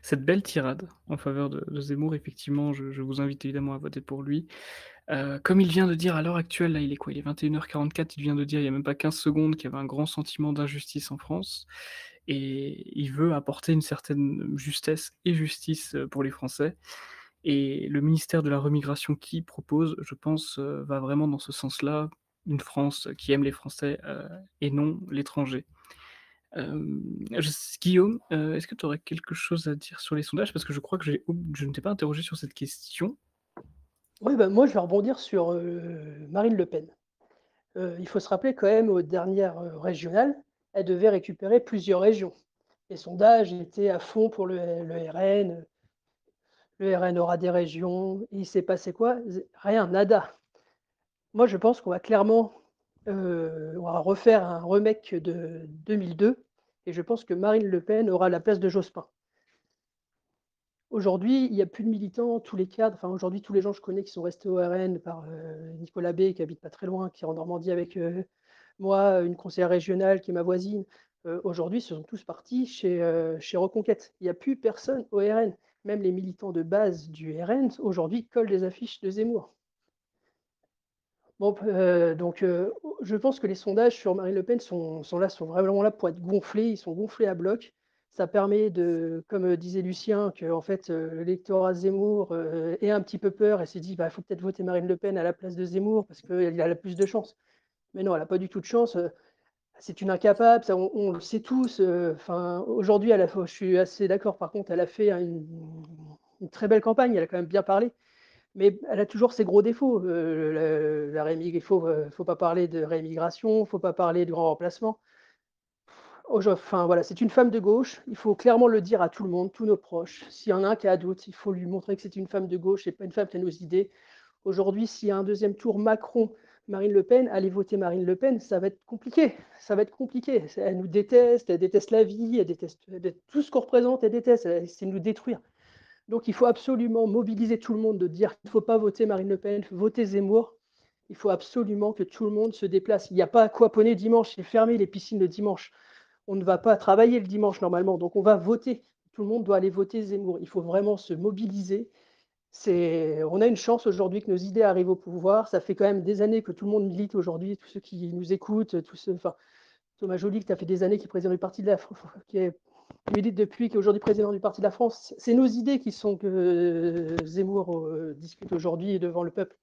cette belle tirade en faveur de Zemmour. Effectivement, je vous invite évidemment à voter pour lui. Comme il vient de dire à l'heure actuelle, là, il est quoi? Il est 21h44, il vient de dire il n'y a même pas 15 secondes qu'il y avait un grand sentiment d'injustice en France. et il veut apporter une certaine justesse et justice pour les Français. Et le ministère de la Remigration qu'il propose, je pense, va vraiment dans ce sens-là, une France qui aime les Français et non l'étranger. Guillaume, est-ce que tu aurais quelque chose à dire sur les sondages? Parce que je crois que je ne t'ai pas interrogé sur cette question. Oui, bah, moi, je vais rebondir sur Marine Le Pen. Il faut se rappeler quand même, aux dernières régionales, elle devait récupérer plusieurs régions. Les sondages étaient à fond pour le RN. Le RN aura des régions. Et il s'est passé quoi? Rien, nada. Moi, je pense qu'on va clairement on va refaire un remake de 2002 et je pense que Marine Le Pen aura la place de Jospin. Aujourd'hui, il n'y a plus de militants, tous les cadres, enfin aujourd'hui, tous les gens que je connais qui sont restés au RN, par Nicolas B, qui habite pas très loin, qui est en Normandie avec moi, une conseillère régionale qui est ma voisine. Aujourd'hui, ce sont tous partis chez Reconquête. Il n'y a plus personne au RN. Même les militants de base du RN, aujourd'hui, collent des affiches de Zemmour. Bon, donc, je pense que les sondages sur Marine Le Pen sont vraiment là pour être gonflés. Ils sont gonflés à bloc. Ça permet de, comme disait Lucien, que en fait, l'électorat Zemmour ait un petit peu peur et s'est dit, bah, il faut peut-être voter Marine Le Pen à la place de Zemmour parce qu'elle a la plus de chance. Mais non, elle n'a pas du tout de chance. C'est une incapable, ça, on le sait tous. Enfin, aujourd'hui, je suis assez d'accord. Par contre, elle a fait une très belle campagne. Elle a quand même bien parlé. Mais elle a toujours ses gros défauts. Il faut pas parler de réimmigration, il ne faut pas parler de grand remplacement. Enfin, voilà, c'est une femme de gauche. Il faut clairement le dire à tout le monde, tous nos proches. S'il y en a un qui a un doute, il faut lui montrer que c'est une femme de gauche et pas une femme qui a nos idées. Aujourd'hui, s'il y a un deuxième tour Macron, Marine Le Pen, allez voter Marine Le Pen, ça va être compliqué. Ça va être compliqué. Elle nous déteste, elle déteste la vie, elle déteste tout ce qu'on représente, elle déteste, elle essaie de nous détruire. Donc il faut absolument mobiliser tout le monde, de dire qu'il ne faut pas voter Marine Le Pen, voter Zemmour. Il faut absolument que tout le monde se déplace. Il n'y a pas à aquaponer dimanche, c'est fermé les piscines le dimanche. On ne va pas travailler le dimanche normalement, donc on va voter. Tout le monde doit aller voter Zemmour. Il faut vraiment se mobiliser. On a une chance aujourd'hui que nos idées arrivent au pouvoir. Ça fait quand même des années que tout le monde milite aujourd'hui, tous ceux qui nous écoutent, Thomas Joly, qui a fait des années, qui est président du Parti de la France, qui milite depuis, qui est aujourd'hui président du Parti de la France. C'est nos idées qui sont que Zemmour discute aujourd'hui devant le peuple.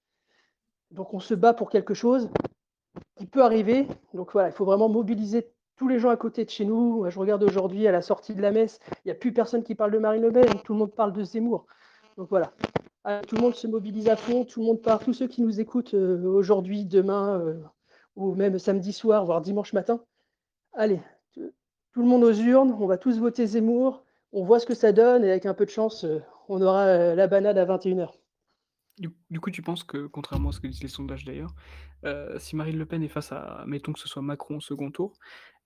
Donc on se bat pour quelque chose qui peut arriver. Donc voilà, il faut vraiment mobiliser tous les gens à côté de chez nous. Moi, je regarde aujourd'hui à la sortie de la messe, il n'y a plus personne qui parle de Marine Le Pen, tout le monde parle de Zemmour. Donc voilà, tout le monde se mobilise à fond, tout le monde part, tous ceux qui nous écoutent aujourd'hui, demain, ou même samedi soir, voire dimanche matin, allez, tout le monde aux urnes, on va tous voter Zemmour, on voit ce que ça donne, et avec un peu de chance, on aura la banane à 21h. Du coup, tu penses que, contrairement à ce que disent les sondages d'ailleurs, si Marine Le Pen est face à, mettons que ce soit Macron au second tour,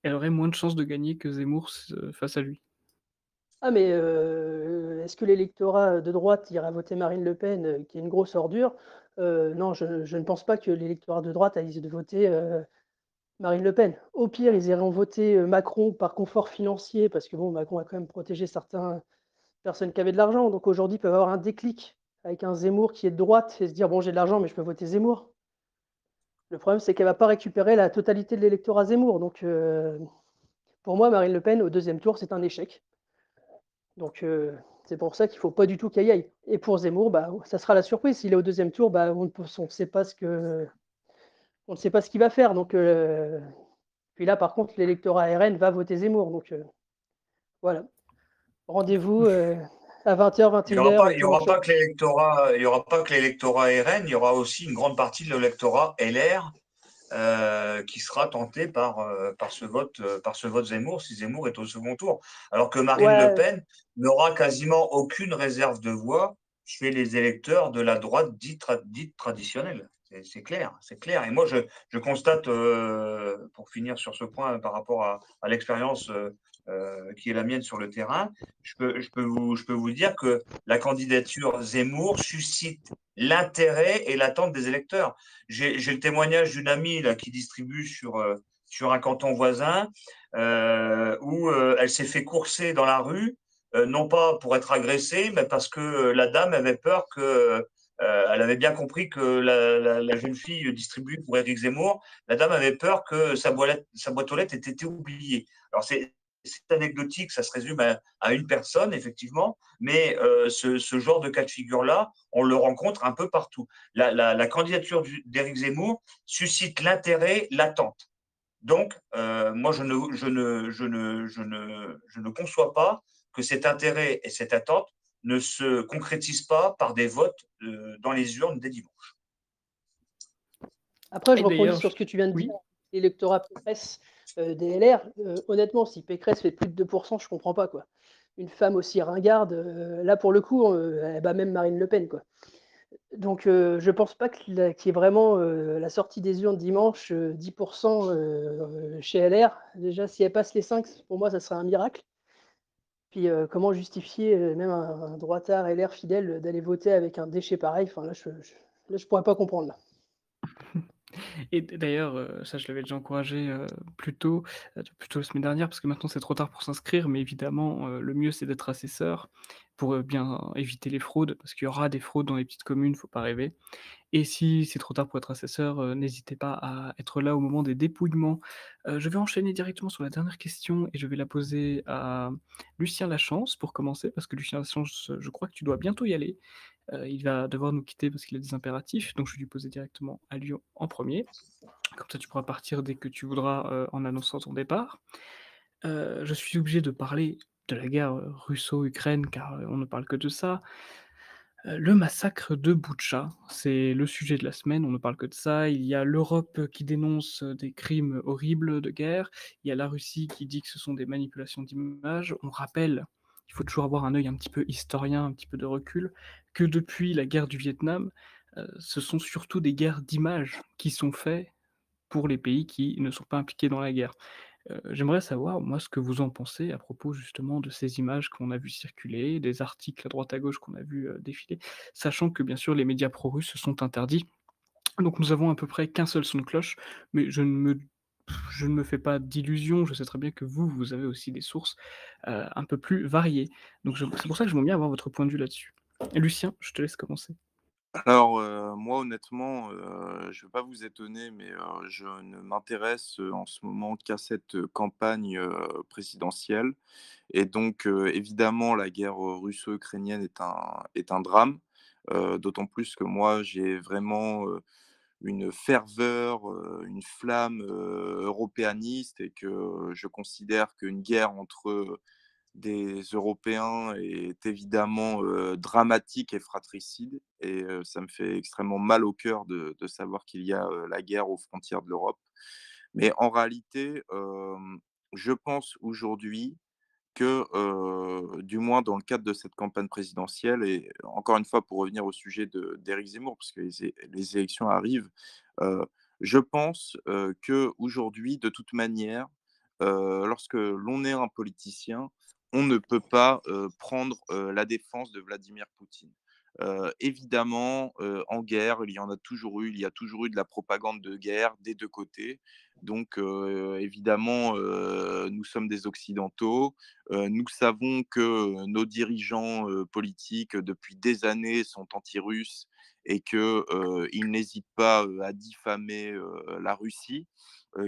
elle aurait moins de chances de gagner que Zemmour face à lui? Ah mais est-ce que l'électorat de droite ira voter Marine Le Pen, qui est une grosse ordure? Non, je ne pense pas que l'électorat de droite aille de voter Marine Le Pen. Au pire, ils iront voter Macron par confort financier, parce que bon, Macron a quand même protégé certaines personnes qui avaient de l'argent. Donc aujourd'hui, ils peuvent avoir un déclic avec un Zemmour qui est de droite et se dire, bon, j'ai de l'argent, mais je peux voter Zemmour. Le problème, c'est qu'elle ne va pas récupérer la totalité de l'électorat Zemmour. Donc pour moi, Marine Le Pen, au deuxième tour, c'est un échec. Donc c'est pour ça qu'il ne faut pas du tout qu'elle y aille. Et pour Zemmour, bah, ça sera la surprise. S'il est au deuxième tour, bah, on ne sait pas ce qu'il va faire. Donc, puis là, par contre, l'électorat RN va voter Zemmour. Donc voilà. Rendez-vous à 20h, Il n'y aura 21h, pas, il y aura dimanche pas soir. que l'électorat, il y aura pas que l'électorat RN, il y aura aussi une grande partie de l'électorat LR qui sera tenté par ce vote Zemmour si Zemmour est au second tour. Alors que Marine Le Ouais, Pen n'aura quasiment aucune réserve de voix chez les électeurs de la droite dite traditionnelle. C'est clair, c'est clair. Et moi, je constate, pour finir sur ce point par rapport à l'expérience qui est la mienne sur le terrain, je peux vous dire que la candidature Zemmour suscite l'intérêt et l'attente des électeurs. J'ai le témoignage d'une amie là, qui distribue sur un canton voisin où elle s'est fait courser dans la rue, non pas pour être agressée, mais parce que la dame avait peur que. Elle avait bien compris que la jeune fille distribuée pour Éric Zemmour, la dame avait peur que sa boîte aux lettres ait été oubliée. Alors, c'est anecdotique, ça se résume à une personne, effectivement, mais ce genre de cas de figure-là, on le rencontre un peu partout. La candidature d'Éric Zemmour suscite l'intérêt, l'attente. Donc, moi, je ne conçois pas que cet intérêt et cette attente ne se concrétisent pas par des votes dans les urnes dès dimanche. Après, je Et rebondis d'ailleurs, sur ce que tu viens de oui, dire, l'électorat Pécresse des LR. Honnêtement, si Pécresse fait plus de 2%, je comprends pas, quoi. Une femme aussi ringarde, là, pour le coup, elle bat même Marine Le Pen, quoi. Donc, je pense pas qu'il y ait vraiment la sortie des urnes dimanche, 10% chez LR. Déjà, si elle passe les 5, pour moi, ça serait un miracle. Puis, comment justifier, même un droitard LR fidèle, d'aller voter avec un déchet pareil? Enfin, là, je pourrais pas comprendre, là. et d'ailleurs, ça je l'avais déjà encouragé, plutôt la semaine dernière parce que maintenant c'est trop tard pour s'inscrire, mais évidemment, le mieux c'est d'être assesseur pour, bien éviter les fraudes, parce qu'il y aura des fraudes dans les petites communes, faut pas rêver. Et si c'est trop tard pour être assesseur, n'hésitez pas à être là au moment des dépouillements. Je vais enchaîner directement sur la dernière question et je vais la poser à Lucien Lachance pour commencer, parce que Lucien Lachance, je crois que tu dois bientôt y aller. Il va devoir nous quitter parce qu'il a des impératifs, donc je vais lui poser directement à lui en premier. Comme ça, tu pourras partir dès que tu voudras, en annonçant ton départ. Je suis obligé de parler de la guerre, russo-ukraine car, on ne parle que de ça. Le massacre de Boutcha, c'est le sujet de la semaine, on ne parle que de ça. Il y a l'Europe qui dénonce, des crimes horribles de guerre. Il y a la Russie qui dit que ce sont des manipulations d'images. On rappelle, il faut toujours avoir un œil un petit peu historien, un petit peu de recul, que depuis la guerre du Vietnam, ce sont surtout des guerres d'images qui sont faites pour les pays qui ne sont pas impliqués dans la guerre. J'aimerais savoir, moi, ce que vous en pensez à propos justement de ces images qu'on a vues circuler, des articles à droite à gauche qu'on a vus, défiler, sachant que bien sûr les médias pro-russes sont interdits. Donc nous avons à peu près qu'un seul son de cloche, mais je ne me fais pas d'illusions, je sais très bien que vous, vous avez aussi des sources, un peu plus variées. Donc c'est pour ça que j'aimerais bien avoir votre point de vue là-dessus. Lucien, je te laisse commencer. Alors, moi honnêtement, je ne vais pas vous étonner, mais je ne m'intéresse, en ce moment qu'à cette, campagne, présidentielle et donc évidemment la guerre, russo-ukrainienne est un drame, d'autant plus que moi j'ai vraiment, une ferveur, une flamme, européaniste et que je considère qu'une guerre entre, des Européens est évidemment, dramatique et fratricide et ça me fait extrêmement mal au cœur de savoir qu'il y a, la guerre aux frontières de l'Europe. Mais en réalité, je pense aujourd'hui que, du moins dans le cadre de cette campagne présidentielle et encore une fois pour revenir au sujet d'Éric Zemmour, parce que les élections arrivent, heu, je pense, qu'aujourd'hui, de toute manière, lorsque l'on est un politicien, on ne peut pas, prendre, la défense de Vladimir Poutine. Évidemment, en guerre, il y a toujours eu de la propagande de guerre des 2 côtés. Donc, évidemment, nous sommes des occidentaux, nous savons que nos dirigeants, politiques, depuis des années sont anti-russes et que, ils n'hésitent pas, à diffamer, la Russie,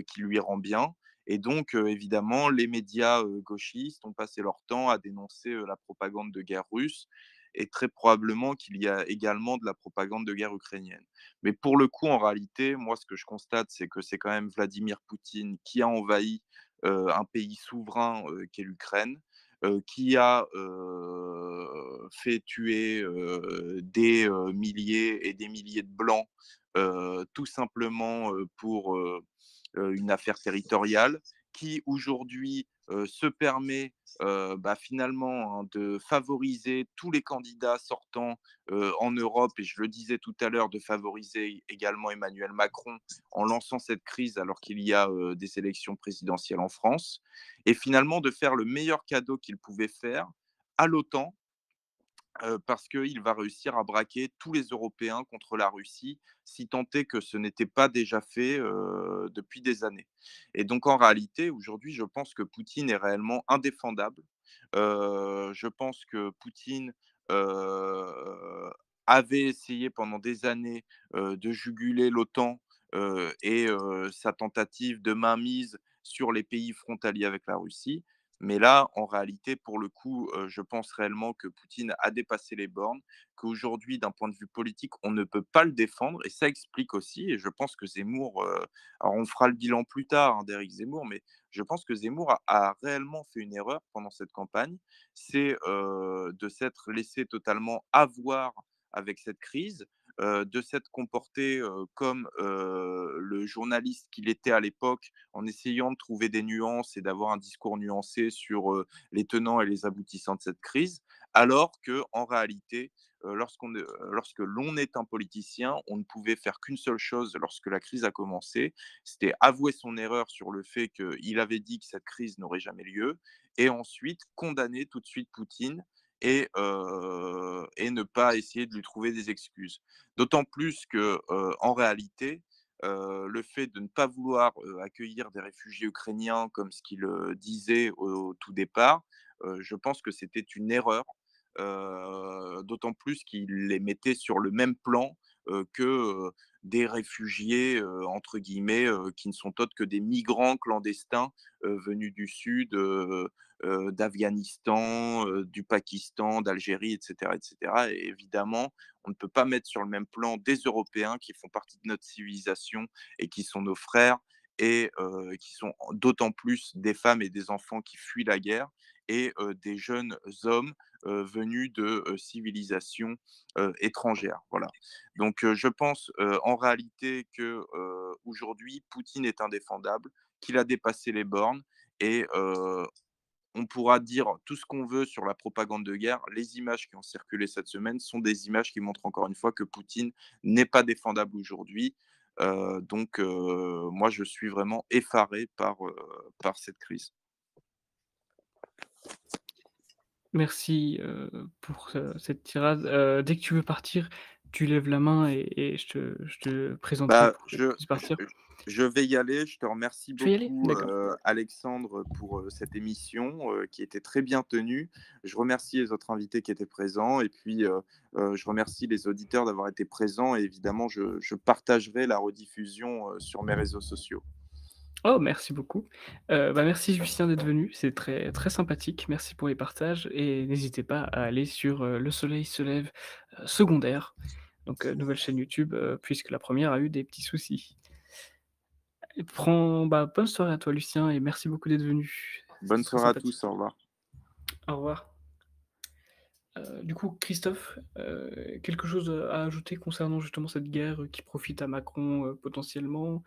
qui lui rend bien et donc, évidemment, les médias, gauchistes ont passé leur temps à dénoncer, la propagande de guerre russe et très probablement qu'il y a également de la propagande de guerre ukrainienne. Mais pour le coup, en réalité, moi, ce que je constate, c'est que c'est quand même Vladimir Poutine qui a envahi, un pays souverain, qu'est l'Ukraine, qui a, fait tuer, des, milliers et des milliers de blancs, tout simplement, pour, une affaire territoriale, qui aujourd'hui, se permet, finalement, hein, de favoriser tous les candidats sortants, en Europe et je le disais tout à l'heure, de favoriser également Emmanuel Macron en lançant cette crise alors qu'il y a, des élections présidentielles en France et finalement de faire le meilleur cadeau qu'il pouvait faire à l'OTAN, parce qu'il va réussir à braquer tous les Européens contre la Russie, si tant est que ce n'était pas déjà fait, depuis des années. Et donc en réalité, aujourd'hui, je pense que Poutine est réellement indéfendable. Je pense que Poutine, avait essayé pendant des années, de juguler l'OTAN, et sa tentative de mainmise sur les pays frontaliers avec la Russie. Mais là, en réalité, pour le coup, je pense réellement que Poutine a dépassé les bornes, qu'aujourd'hui, d'un point de vue politique, on ne peut pas le défendre et ça explique aussi et je pense que Zemmour, alors on fera le bilan plus tard, hein, d'Éric Zemmour, mais je pense que Zemmour a réellement fait une erreur pendant cette campagne, c'est, de s'être laissé totalement avoir avec cette crise, de s'être comporté, comme, le journaliste qu'il était à l'époque, en essayant de trouver des nuances et d'avoir un discours nuancé sur les tenants et les aboutissants de cette crise, alors que en réalité, lorsque l'on est un politicien, on ne pouvait faire qu'une seule chose lorsque la crise a commencé, c'était avouer son erreur sur le fait qu'il avait dit que cette crise n'aurait jamais lieu, et ensuite condamner tout de suite Poutine et ne pas essayer de lui trouver des excuses. D'autant plus que, en réalité, le fait de ne pas vouloir, accueillir des réfugiés ukrainiens comme ce qu'il, disait au tout départ, je pense que c'était une erreur, d'autant plus qu'il les mettait sur le même plan, que, des réfugiés, entre guillemets, qui ne sont autres que des migrants clandestins, venus du sud, d'Afghanistan, du Pakistan, d'Algérie et cetera et cetera et évidemment, on ne peut pas mettre sur le même plan des Européens qui font partie de notre civilisation et qui sont nos frères et qui sont d'autant plus des femmes et des enfants qui fuient la guerre et des jeunes hommes venus de civilisations étrangères. Voilà. Donc je pense en réalité que aujourd'hui Poutine est indéfendable, qu'il a dépassé les bornes et on pourra dire tout ce qu'on veut sur la propagande de guerre. Les images qui ont circulé cette semaine sont des images qui montrent encore une fois que Poutine n'est pas défendable aujourd'hui. Donc, moi, je suis vraiment effaré par cette crise. Merci, pour cette tirade. Dès que tu veux partir, tu lèves la main et je te présenterai Bah, pour que tu puisses partir. je vais y aller. Je te remercie Tu veux y aller? beaucoup, D'accord. Alexandre, pour cette émission qui était très bien tenue. Je remercie les autres invités qui étaient présents et puis je remercie les auditeurs d'avoir été présents et évidemment, je partagerai la rediffusion sur mes réseaux sociaux. Oh, merci beaucoup. Merci Lucien d'être venu, c'est très, très sympathique. Merci pour les partages et n'hésitez pas à aller sur, Le Soleil se lève, secondaire, donc nouvelle chaîne YouTube, puisque la première a eu des petits soucis. Et bonne soirée à toi Lucien et merci beaucoup d'être venu. C'était Bonne très soirée à sympathique. tous. Au revoir. Au revoir. Du coup, Christophe, quelque chose, à ajouter concernant justement cette guerre, qui profite à Macron, potentiellement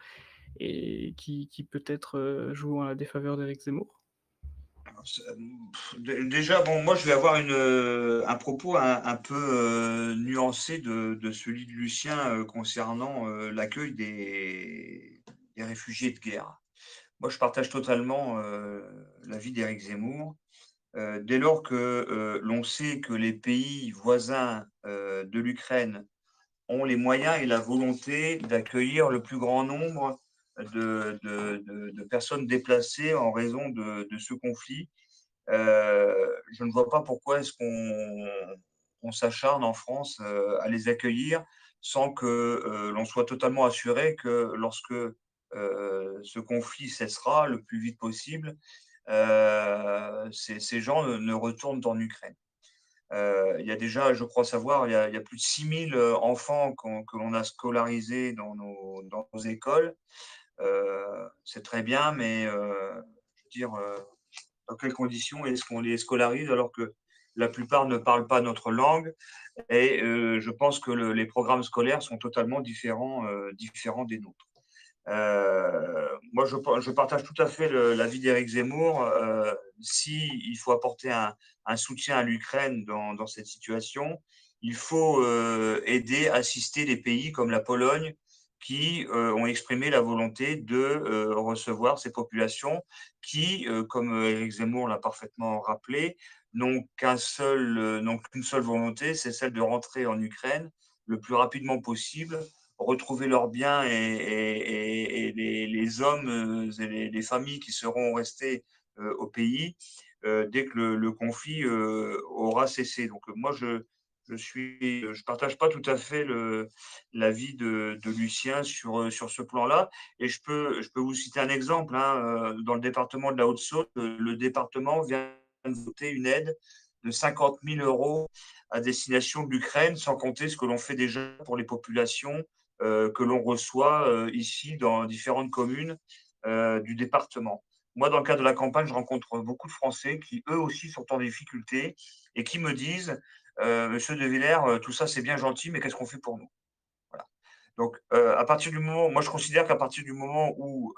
et qui peut-être, joue en la défaveur d'Éric Zemmour? Déjà, bon, moi, je vais avoir un propos un peu nuancé de celui de Lucien concernant l'accueil des réfugiés de guerre. Moi, je partage totalement l'avis d'Éric Zemmour. Dès lors que l'on sait que les pays voisins de l'Ukraine ont les moyens et la volonté d'accueillir le plus grand nombre de personnes déplacées en raison de ce conflit, je ne vois pas pourquoi est-ce qu'on s'acharne en France à les accueillir sans que l'on soit totalement assuré que lorsque ce conflit cessera le plus vite possible, ces gens ne retournent en Ukraine. Il y a déjà, je crois savoir, il y a plus de 6000 enfants que l'on a scolarisés dans nos écoles. C'est très bien, mais je veux dire, dans quelles conditions est-ce qu'on les scolarise alors que la plupart ne parlent pas notre langue et je pense que les programmes scolaires sont totalement différents des nôtres. Moi, je partage tout à fait l'avis d'Éric Zemmour. Si il faut apporter un soutien à l'Ukraine dans cette situation, il faut aider, assister les pays comme la Pologne qui ont exprimé la volonté de recevoir ces populations qui, comme Éric Zemmour l'a parfaitement rappelé, n'ont qu'une seule volonté, c'est celle de rentrer en Ukraine le plus rapidement possible, retrouver leurs biens et les hommes et les familles qui seront restés au pays dès que le conflit aura cessé. Donc moi, je partage pas tout à fait l'avis de Lucien sur ce plan-là. Et je peux vous citer un exemple, hein. Dans le département de la Haute-Saône, le département vient de voter une aide de 50 000 euros à destination de l'Ukraine, sans compter ce que l'on fait déjà pour les populations que l'on reçoit ici dans différentes communes du département. Moi, dans le cadre de la campagne, je rencontre beaucoup de Français qui, eux aussi, sont en difficulté et qui me disent Monsieur De Villers, tout ça c'est bien gentil, mais qu'est-ce qu'on fait pour nous? Voilà. Donc, à partir du moment, moi je considère qu'à partir du moment où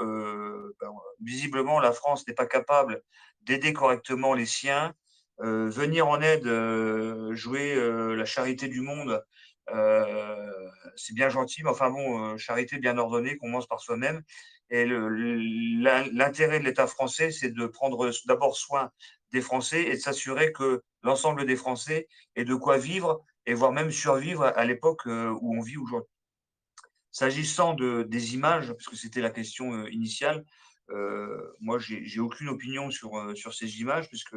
visiblement la France n'est pas capable d'aider correctement les siens, venir en aide, jouer la charité du monde, euh, c'est bien gentil, mais enfin bon, charité bien ordonnée, commence par soi-même. Et l'intérêt de l'État français, c'est de prendre d'abord soin des Français et de s'assurer que l'ensemble des Français aient de quoi vivre et voire même survivre à l'époque où on vit aujourd'hui. S'agissant des images, parce que c'était la question initiale, moi, j'ai aucune opinion sur ces images, puisque,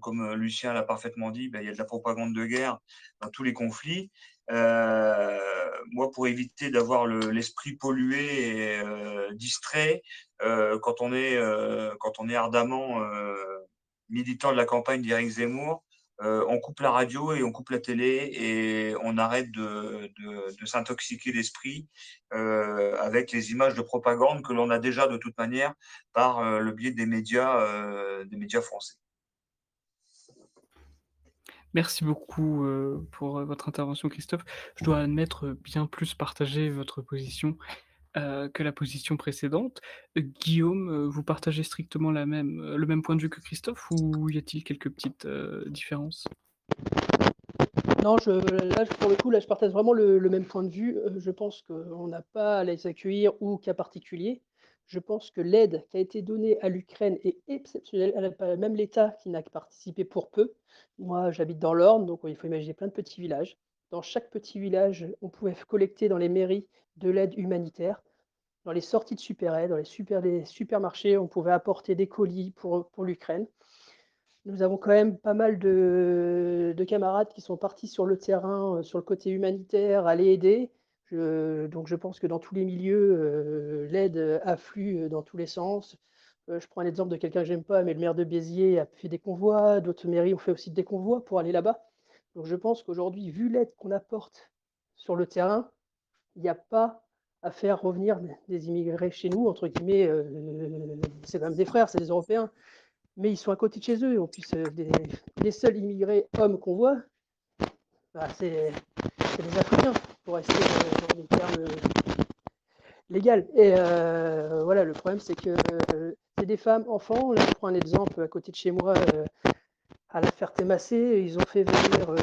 comme Lucien l'a parfaitement dit, ben, il y a de la propagande de guerre dans tous les conflits. Moi, pour éviter d'avoir l'esprit pollué et distrait, quand on est ardemment militant de la campagne d'Éric Zemmour, on coupe la radio et on coupe la télé et on arrête de s'intoxiquer l'esprit avec les images de propagande que l'on a déjà de toute manière par le biais des médias français. Merci beaucoup pour votre intervention, Christophe. Je dois admettre bien plus partager votre position que la position précédente. Guillaume, vous partagez strictement le même point de vue que Christophe ou y a-t-il quelques petites différences? Non, là, pour le coup, là, je partage vraiment le même point de vue. Je pense qu'on n'a pas à les accueillir ou cas particulier. Je pense que l'aide qui a été donnée à l'Ukraine est exceptionnelle. Même l'État qui n'a participé pour peu. Moi, j'habite dans l'Orne, donc il faut imaginer plein de petits villages. Dans chaque petit village, on pouvait collecter dans les mairies de l'aide humanitaire. Dans les sorties de supéraide, dans les supermarchés, on pouvait apporter des colis pour l'Ukraine. Nous avons quand même pas mal de camarades qui sont partis sur le terrain, sur le côté humanitaire, aller aider. Donc je pense que dans tous les milieux, l'aide afflue dans tous les sens. Je prends un exemple de quelqu'un que j'aime pas, mais le maire de Béziers a fait des convois, d'autres mairies ont fait aussi des convois pour aller là-bas. Donc je pense qu'aujourd'hui, vu l'aide qu'on apporte sur le terrain, il n'y a pas à faire revenir des immigrés chez nous, entre guillemets. C'est quand même des frères, c'est des Européens. Mais ils sont à côté de chez eux. En plus, les seuls immigrés hommes qu'on voit, bah, c'est les Africains, pour rester dans des termes légaux. Et voilà, le problème, c'est que c'est des femmes, enfants. Là, je prends un exemple à côté de chez moi, à la Ferté-Massé. Ils ont fait venir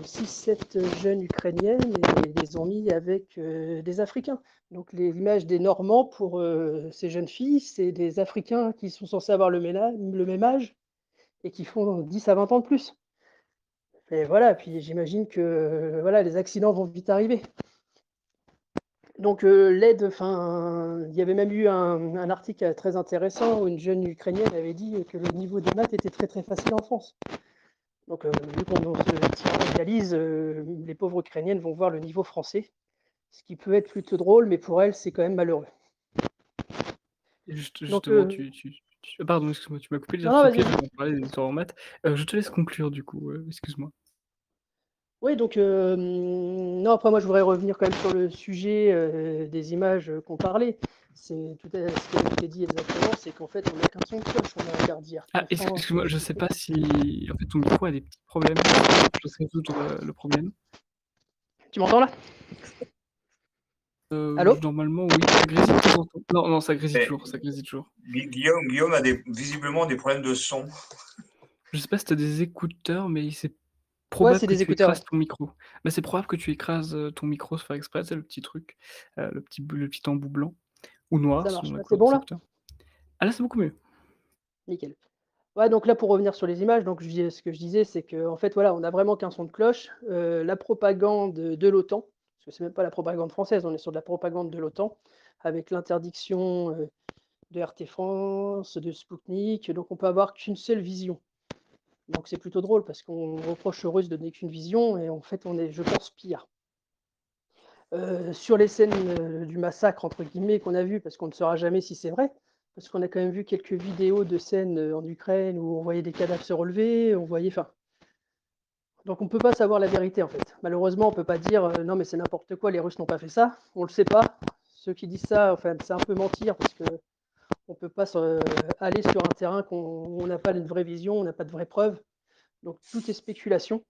6-7 jeunes ukrainiennes et ils les ont mis avec des Africains. Donc l'image des Normands pour ces jeunes filles, c'est des Africains qui sont censés avoir le même âge et qui font 10 à 20 ans de plus. Et voilà, puis j'imagine que voilà, les accidents vont vite arriver. Donc l'aide, il y avait même eu un article très intéressant où une jeune Ukrainienne avait dit que le niveau des maths était très très facile en France. Donc vu qu'on se réalise, les pauvres Ukrainiennes vont voir le niveau français, ce qui peut être plutôt drôle, mais pour elles, c'est quand même malheureux. Justement, pardon, excuse-moi, tu m'as coupé, j'ai Non, coupé vas-y. pour parler des histoires en maths. Je te laisse conclure du coup, excuse-moi. Oui, donc non, après moi je voudrais revenir quand même sur le sujet des images qu'on parlait. C'est tout à ce qui a été dit exactement, c'est qu'en fait on n'a qu'un son de cloche, on a regardé hier. Ah, excuse-moi, je sais pas si en fait ton micro a des petits problèmes. Je sais résoudre le problème. Tu m'entends là? Allô? Normalement oui, ça grésille de temps en temps. Non, ça grésille toujours, ça grésille toujours. Guillaume a visiblement des problèmes de son. Je sais pas si tu as des écouteurs, mais c'est Ouais, probable c'est que des tu écouteurs. écrases ton micro. Bah, c'est probable que tu écrases ton micro sans faire exprès, c'est le petit truc, le petit embout blanc ou noir Ça marche. selon la Là, c'est couleur bon des là? écouteurs. Ah là, c'est beaucoup mieux. Nickel. Ouais, donc là pour revenir sur les images, donc ce que je disais, c'est qu'en fait voilà, on n'a vraiment qu'un son de cloche. La propagande de l'OTAN, parce que c'est même pas la propagande française, on est sur de la propagande de l'OTAN, avec l'interdiction de RT France, de Sputnik, donc on peut avoir qu'une seule vision. Donc c'est plutôt drôle parce qu'on reproche aux Russes de donner qu'une vision et en fait on est, je pense, pire. Sur les scènes du massacre, entre guillemets, qu'on a vu, parce qu'on ne saura jamais si c'est vrai, parce qu'on a quand même vu quelques vidéos de scènes en Ukraine où on voyait des cadavres se relever, on voyait. Enfin, donc on ne peut pas savoir la vérité en fait. Malheureusement, on ne peut pas dire non mais c'est n'importe quoi, les Russes n'ont pas fait ça. On ne le sait pas. Ceux qui disent ça, enfin, c'est un peu mentir parce que on ne peut pas aller sur un terrain où on n'a pas une vraie vision, on n'a pas de vraies preuves. Donc tout est spéculation.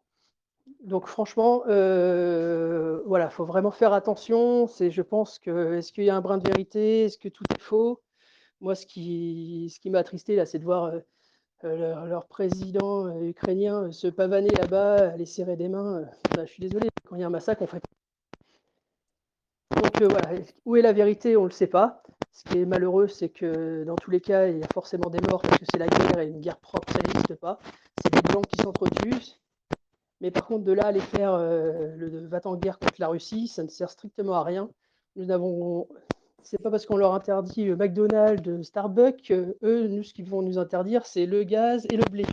Donc franchement, voilà, faut vraiment faire attention. Je pense que est-ce qu'il y a un brin de vérité? Est-ce que tout est faux? Moi, ce qui m'a attristé là, c'est de voir leur président ukrainien se pavaner là-bas, aller serrer des mains. Bah, je suis désolé, quand il y a un massacre, on fait. Donc voilà, où est la vérité? On ne le sait pas. Ce qui est malheureux, c'est que dans tous les cas, il y a forcément des morts parce que c'est la guerre et une guerre propre, ça n'existe pas. C'est des gens qui s'entretuent. Mais par contre, de là, aller faire le va-t-en-guerre contre la Russie, ça ne sert strictement à rien. C'est pas parce qu'on leur interdit McDonald's, Starbucks, eux, nous, ce qu'ils vont nous interdire, c'est le gaz et le blé.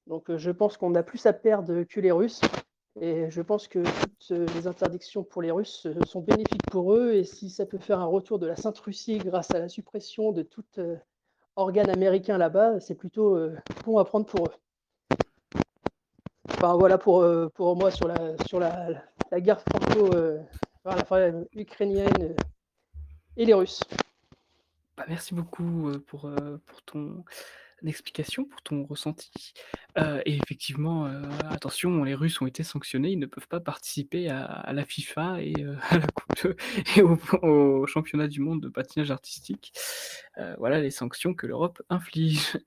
Donc je pense qu'on a plus à perdre que les Russes. Et je pense que toutes les interdictions pour les Russes sont bénéfiques pour eux. Et si ça peut faire un retour de la Sainte Russie grâce à la suppression de tout organe américain là-bas, c'est plutôt bon à prendre pour eux. Enfin voilà pour moi sur la guerre ukrainienne et les Russes. Bah, merci beaucoup pour ton explication, pour ton ressenti. Et effectivement, attention, les Russes ont été sanctionnés, ils ne peuvent pas participer à la FIFA et à la et au championnat du monde de patinage artistique. Voilà les sanctions que l'Europe inflige.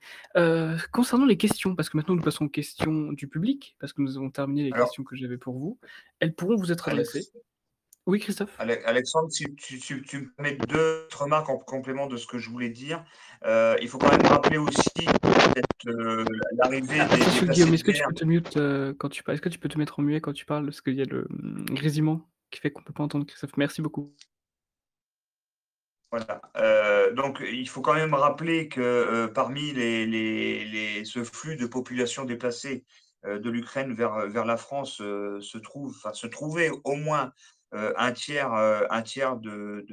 Concernant les questions, parce que maintenant nous passons aux questions du public, parce que nous avons terminé les Alors, questions que j'avais pour vous. Elles pourront vous être adressées. Alex, Oui, Christophe? Alexandre, si tu me permets deux remarques en complément de ce que je voulais dire. Il faut quand même rappeler aussi l'arrivée des Attention déplacés Guillaume, de est-ce que tu guerre. peux te mute quand tu parles? Est-ce que tu peux te mettre en muet quand tu parles? Parce qu'il y a le grésillement qui fait qu'on peut pas entendre Christophe. Merci beaucoup. Voilà. Donc, il faut quand même rappeler que parmi ce flux de population déplacée de l'Ukraine vers la France se trouvait au moins un tiers de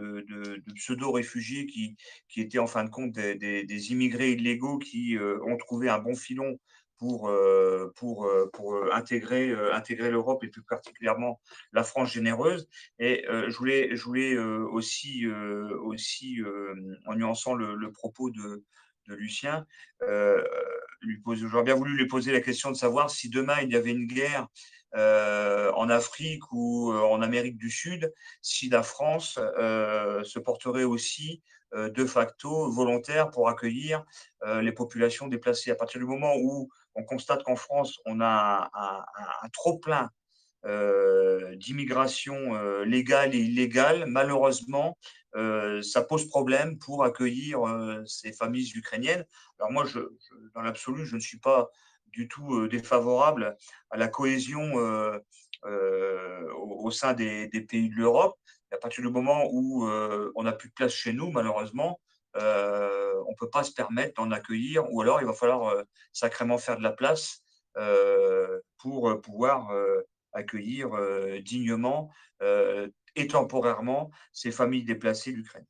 pseudo-réfugiés qui étaient en fin de compte des immigrés illégaux qui ont trouvé un bon filon pour intégrer l'Europe et plus particulièrement la France généreuse. Et je voulais aussi, en nuançant le propos de Lucien, j'aurais bien voulu lui poser la question de savoir si demain il y avait une guerre en Afrique ou en Amérique du Sud, si la France se porterait aussi de facto volontaire pour accueillir les populations déplacées. À partir du moment où on constate qu'en France, on a un trop-plein d'immigration légale et illégale, malheureusement, ça pose problème pour accueillir ces familles ukrainiennes. Alors moi, dans l'absolu, je ne suis pas du tout défavorable à la cohésion au sein des pays de l'Europe. À partir du moment où on n'a plus de place chez nous, malheureusement, on ne peut pas se permettre d'en accueillir, ou alors il va falloir sacrément faire de la place pour pouvoir accueillir dignement et temporairement ces familles déplacées d'Ukraine.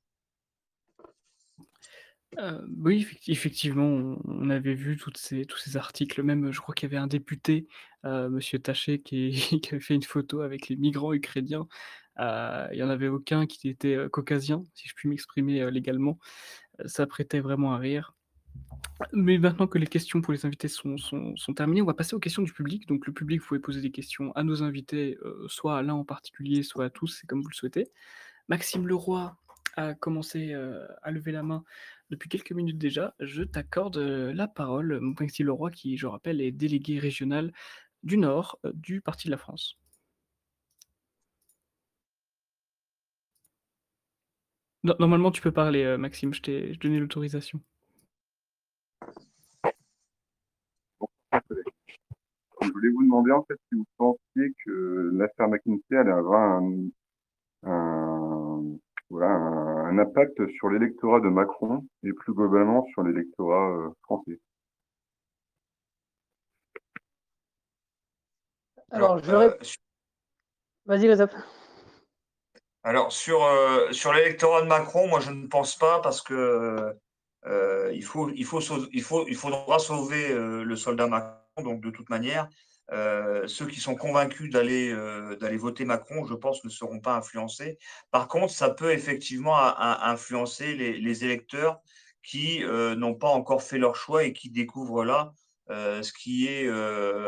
Oui, effectivement, on avait vu tous ces articles, même, je crois qu'il y avait un député, monsieur Taché qui qui avait fait une photo avec les migrants ukrainiens. Il y en avait aucun qui était, caucasien, si je puis m'exprimer, légalement. Ça prêtait vraiment à rire. Mais maintenant que les questions pour les invités sont terminées, on va passer aux questions du public. Donc le public, vous pouvez poser des questions à nos invités, soit à l'un en particulier, soit à tous, c'est comme vous le souhaitez. Maxime Leroy a commencé, à lever la main depuis quelques minutes déjà. Je t'accorde, la parole, Maxime Leroy qui, je rappelle, est délégué régional du Nord, du Parti de la France. Normalement, tu peux parler, Maxime, je donné l'autorisation. Je voulais vous demander en fait si vous pensiez que l'affaire McKinsey allait avoir un impact sur l'électorat de Macron et plus globalement sur l'électorat français. Alors, Alors, je rép... Vas-y, Rezap. alors sur l'électorat de Macron, moi je ne pense pas parce que il faudra sauver le soldat Macron. Donc de toute manière, ceux qui sont convaincus d'aller voter Macron, je pense, ne seront pas influencés. Par contre, ça peut effectivement influencer les électeurs qui n'ont pas encore fait leur choix et qui découvrent là ce qui est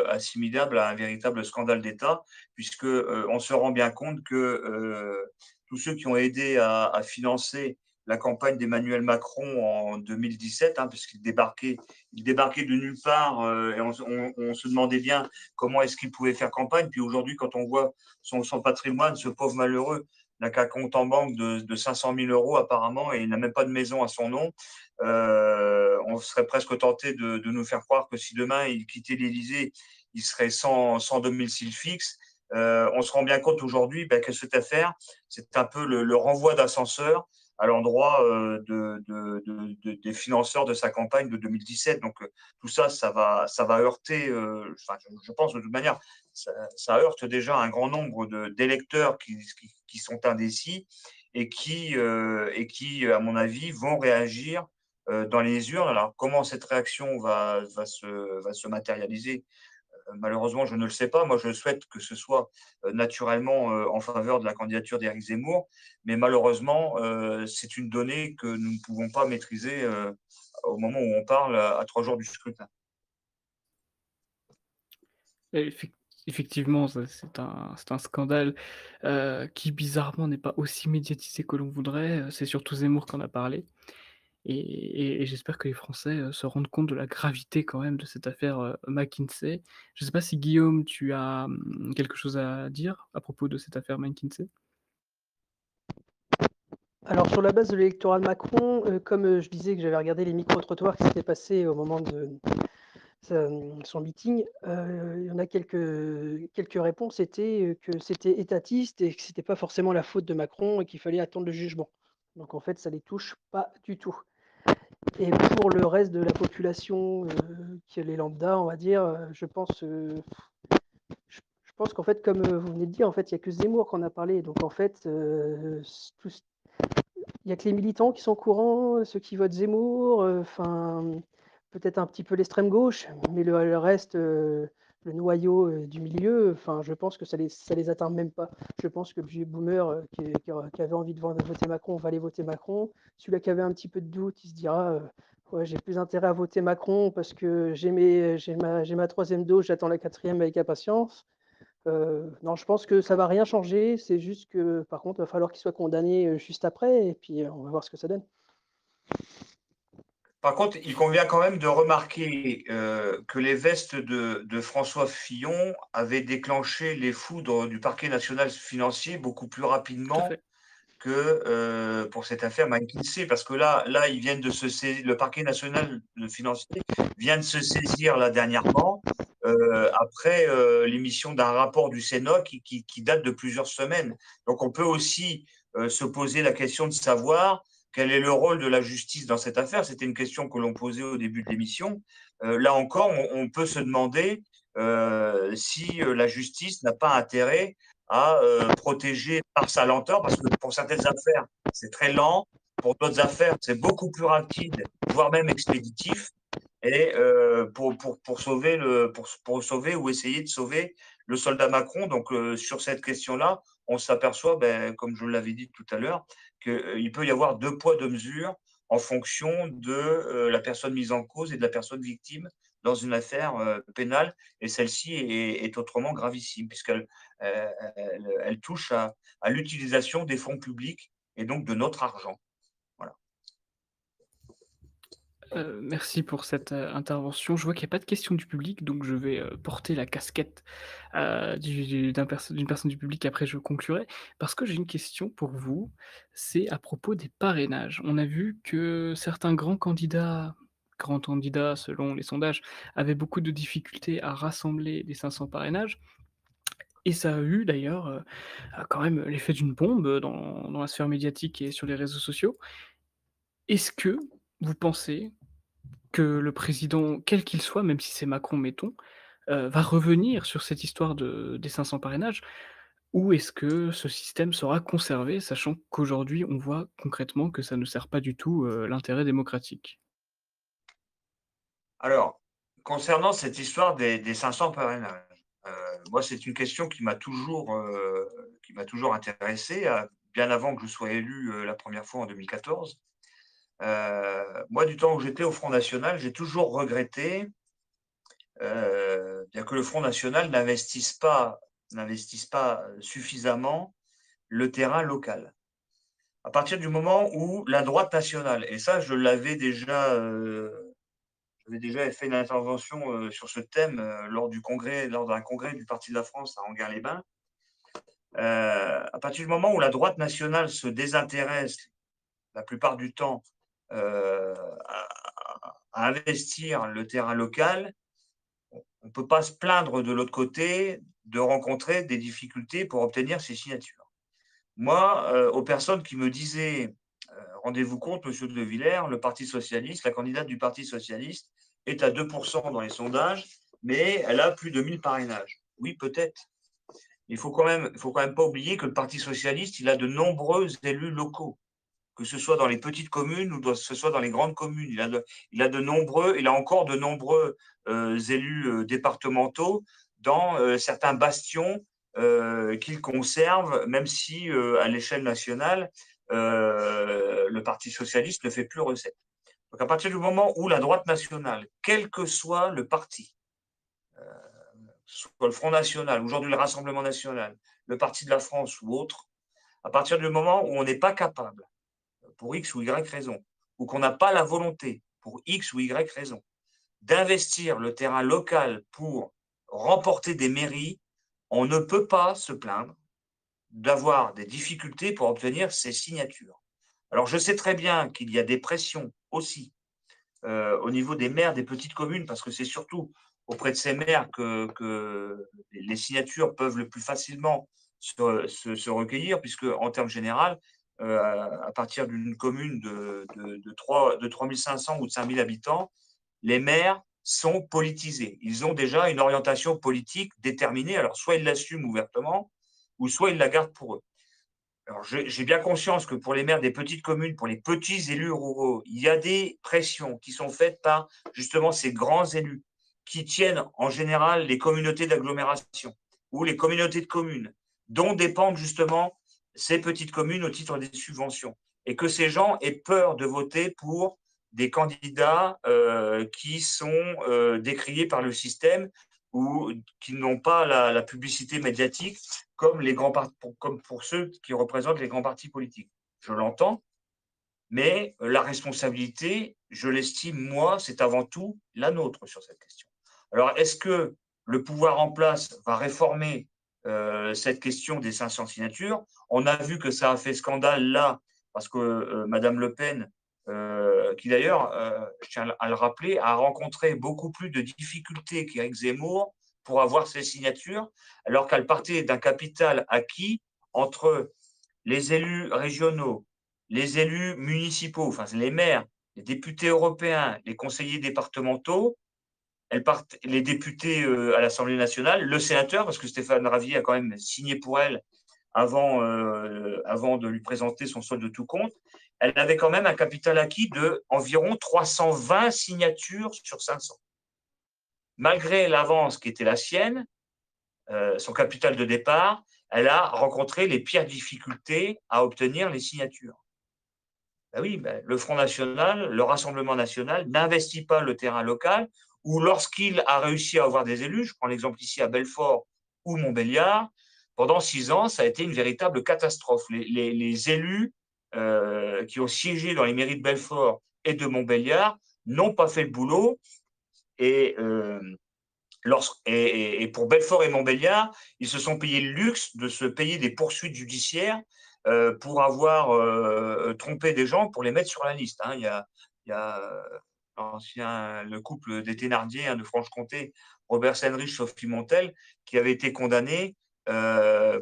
assimilable à un véritable scandale d'État, puisque on se rend bien compte que tous ceux qui ont aidé à financer la campagne d'Emmanuel Macron en 2017, hein, il débarquait de nulle part et on se demandait bien comment est-ce qu'il pouvait faire campagne. Puis aujourd'hui, quand on voit son patrimoine, ce pauvre malheureux n'a qu'un compte en banque de 500 000 euros apparemment et il n'a même pas de maison à son nom. On serait presque tenté de nous faire croire que si demain il quittait l'Élysée, il serait sans domicile fixe. On se rend bien compte aujourd'hui que cette affaire, c'est un peu le renvoi d'ascenseur à l'endroit des financeurs de sa campagne de 2017. Donc tout ça, ça va heurter, je pense de toute manière, ça heurte déjà un grand nombre d'électeurs qui sont indécis et qui, à mon avis, vont réagir dans les urnes. Alors comment cette réaction va se matérialiser? Malheureusement, je ne le sais pas. Moi, je souhaite que ce soit naturellement en faveur de la candidature d'Éric Zemmour, mais malheureusement, c'est une donnée que nous ne pouvons pas maîtriser au moment où on parle à 3 jours du scrutin. Et effectivement, c'est un scandale qui bizarrement n'est pas aussi médiatisé que l'on voudrait. C'est surtout Zemmour qui en a parlé. Et j'espère que les Français se rendent compte de la gravité quand même de cette affaire McKinsey. Je ne sais pas si Guillaume, tu as quelque chose à dire à propos de cette affaire McKinsey? Alors, sur la base de l'électorat de Macron, comme je disais que j'avais regardé les micro-trottoirs qui s'étaient passés au moment de son meeting, il y en a quelques réponses étaient que c'était étatiste et que c'était pas forcément la faute de Macron et qu'il fallait attendre le jugement. Donc en fait, ça les touche pas du tout. Et pour le reste de la population, qui est les lambda, on va dire, je pense qu'en fait, comme vous venez de dire, en fait, il y a que Zemmour qu'on a parlé. Donc en fait, il y a que les militants qui sont au courant, ceux qui votent Zemmour, peut-être un petit peu l'extrême gauche, mais le reste, le noyau du milieu, je pense que ça les atteint même pas. Je pense que le vieux boomer qui avait envie de voter Macron va aller voter Macron. Celui-là qui avait un petit peu de doute, il se dira ouais, j'ai plus intérêt à voter Macron parce que j'ai ma troisième dose, j'attends la quatrième avec impatience. Non, je pense que ça va rien changer. C'est juste que, par contre, il va falloir qu'il soit condamné juste après, et puis on va voir ce que ça donne. Par contre, il convient quand même de remarquer que les vestes de François Fillon avaient déclenché les foudres du parquet national financier beaucoup plus Tout à rapidement fait. que pour cette affaire McKinsey, parce que là, ils viennent de se saisir, le parquet national financier vient de se saisir là dernièrement après l'émission d'un rapport du Sénat qui date de plusieurs semaines. Donc, on peut aussi se poser la question de savoir quel est le rôle de la justice dans cette affaire. C'était une question que l'on posait au début de l'émission. Là encore, on peut se demander si la justice n'a pas intérêt à protéger par sa lenteur, parce que pour certaines affaires, c'est très lent. Pour d'autres affaires, c'est beaucoup plus rapide, voire même expéditif. Et pour sauver ou essayer de sauver le soldat Macron. Donc, sur cette question-là, on s'aperçoit, comme je l'avais dit tout à l'heure, qu'il peut y avoir 2 poids, 2 mesures en fonction de la personne mise en cause et de la personne victime dans une affaire pénale. Et celle-ci est autrement gravissime, puisqu'elle elle touche à l'utilisation des fonds publics et donc de notre argent. Voilà. Merci pour cette intervention. Je vois qu'il n'y a pas de questions du public, donc je vais porter la casquette d'une personne du public. Après, je conclurai. Parce que j'ai une question pour vous. C'est à propos des parrainages. On a vu que certains grands candidats selon les sondages, avaient beaucoup de difficultés à rassembler les 500 parrainages. Et ça a eu d'ailleurs quand même l'effet d'une bombe dans la sphère médiatique et sur les réseaux sociaux. Est-ce que vous pensez que le président, quel qu'il soit, même si c'est Macron, mettons, va revenir sur cette histoire des 500 parrainages? Ou est-ce que ce système sera conservé, sachant qu'aujourd'hui, on voit concrètement que ça ne sert pas du tout, l'intérêt démocratique? Alors, concernant cette histoire des 500 parrainages, moi, c'est une question qui m'a toujours intéressé, bien avant que je sois élu, la première fois en 2014. Moi, du temps où j'étais au Front national, j'ai toujours regretté, bien que le Front national n'investisse pas suffisamment le terrain local. À partir du moment où la droite nationale, et ça, j'avais déjà fait une intervention sur ce thème lors d'un congrès du Parti de la France à Anguin-les-Bains. À partir du moment où la droite nationale se désintéresse la plupart du temps à investir le terrain local, on ne peut pas se plaindre de l'autre côté de rencontrer des difficultés pour obtenir ces signatures. Moi, aux personnes qui me disaient rendez-vous compte, monsieur De Villers, le Parti socialiste, la candidate du Parti socialiste est à 2% dans les sondages, mais elle a plus de 1000 parrainages. Oui, peut-être. Il faut quand même pas oublier que le Parti socialiste, il a de nombreux élus locaux, que ce soit dans les petites communes ou que ce soit dans les grandes communes. Il a encore de nombreux élus départementaux dans certains bastions qu'il conserve, même si à l'échelle nationale, le Parti socialiste ne fait plus recette. Donc à partir du moment où la droite nationale, quel que soit le parti, soit le Front national, aujourd'hui le Rassemblement national, le Parti de la France ou autre, à partir du moment où on n'est pas capable, pour X ou Y raison, ou qu'on n'a pas la volonté, pour X ou Y raison, d'investir le terrain local pour remporter des mairies, on ne peut pas se plaindre d'avoir des difficultés pour obtenir ces signatures. Alors, je sais très bien qu'il y a des pressions aussi au niveau des maires des petites communes, parce que c'est surtout auprès de ces maires que les signatures peuvent le plus facilement se recueillir, puisque en termes généraux, à partir d'une commune de 3 500 ou de 5 000 habitants, les maires sont politisés. Ils ont déjà une orientation politique déterminée. Alors, soit ils l'assument ouvertement, ou soit ils la gardent pour eux. Alors, j'ai bien conscience que pour les maires des petites communes, pour les petits élus ruraux, il y a des pressions qui sont faites par justement ces grands élus qui tiennent en général les communautés d'agglomération ou les communautés de communes, dont dépendent justement ces petites communes au titre des subventions. Et que ces gens aient peur de voter pour des candidats qui sont décriés par le système ou qui n'ont pas la publicité médiatique comme, comme pour ceux qui représentent les grands partis politiques. Je l'entends, mais la responsabilité, je l'estime, moi, c'est avant tout la nôtre sur cette question. Alors, est-ce que le pouvoir en place va réformer cette question des 500 signatures? On a vu que ça a fait scandale là, parce que Mme Le Pen, qui d'ailleurs, je tiens à le rappeler, a rencontré beaucoup plus de difficultés qu'Éric Zemmour pour avoir ces signatures, alors qu'elle partait d'un capital acquis entre les élus régionaux, les élus municipaux, enfin les maires, les députés européens, les conseillers départementaux, les députés à l'Assemblée nationale, le sénateur, parce que Stéphane Ravier a quand même signé pour elle avant de lui présenter son solde de tout compte. Elle avait quand même un capital acquis de environ 320 signatures sur 500. Malgré l'avance qui était la sienne, son capital de départ, elle a rencontré les pires difficultés à obtenir les signatures. Ben oui, ben, le Front national, le Rassemblement national n'investit pas le terrain local, ou lorsqu'il a réussi à avoir des élus, je prends l'exemple ici à Belfort ou Montbéliard, pendant 6 ans, ça a été une véritable catastrophe. Les élus qui ont siégé dans les mairies de Belfort et de Montbéliard n'ont pas fait le boulot, et pour Belfort et Montbéliard, ils se sont payés le luxe de se payer des poursuites judiciaires pour avoir trompé des gens pour les mettre sur la liste. Hein. Il y a le couple des Thénardier de Franche-Comté, Robert Senrich, Sophie Montel, qui avait été condamnés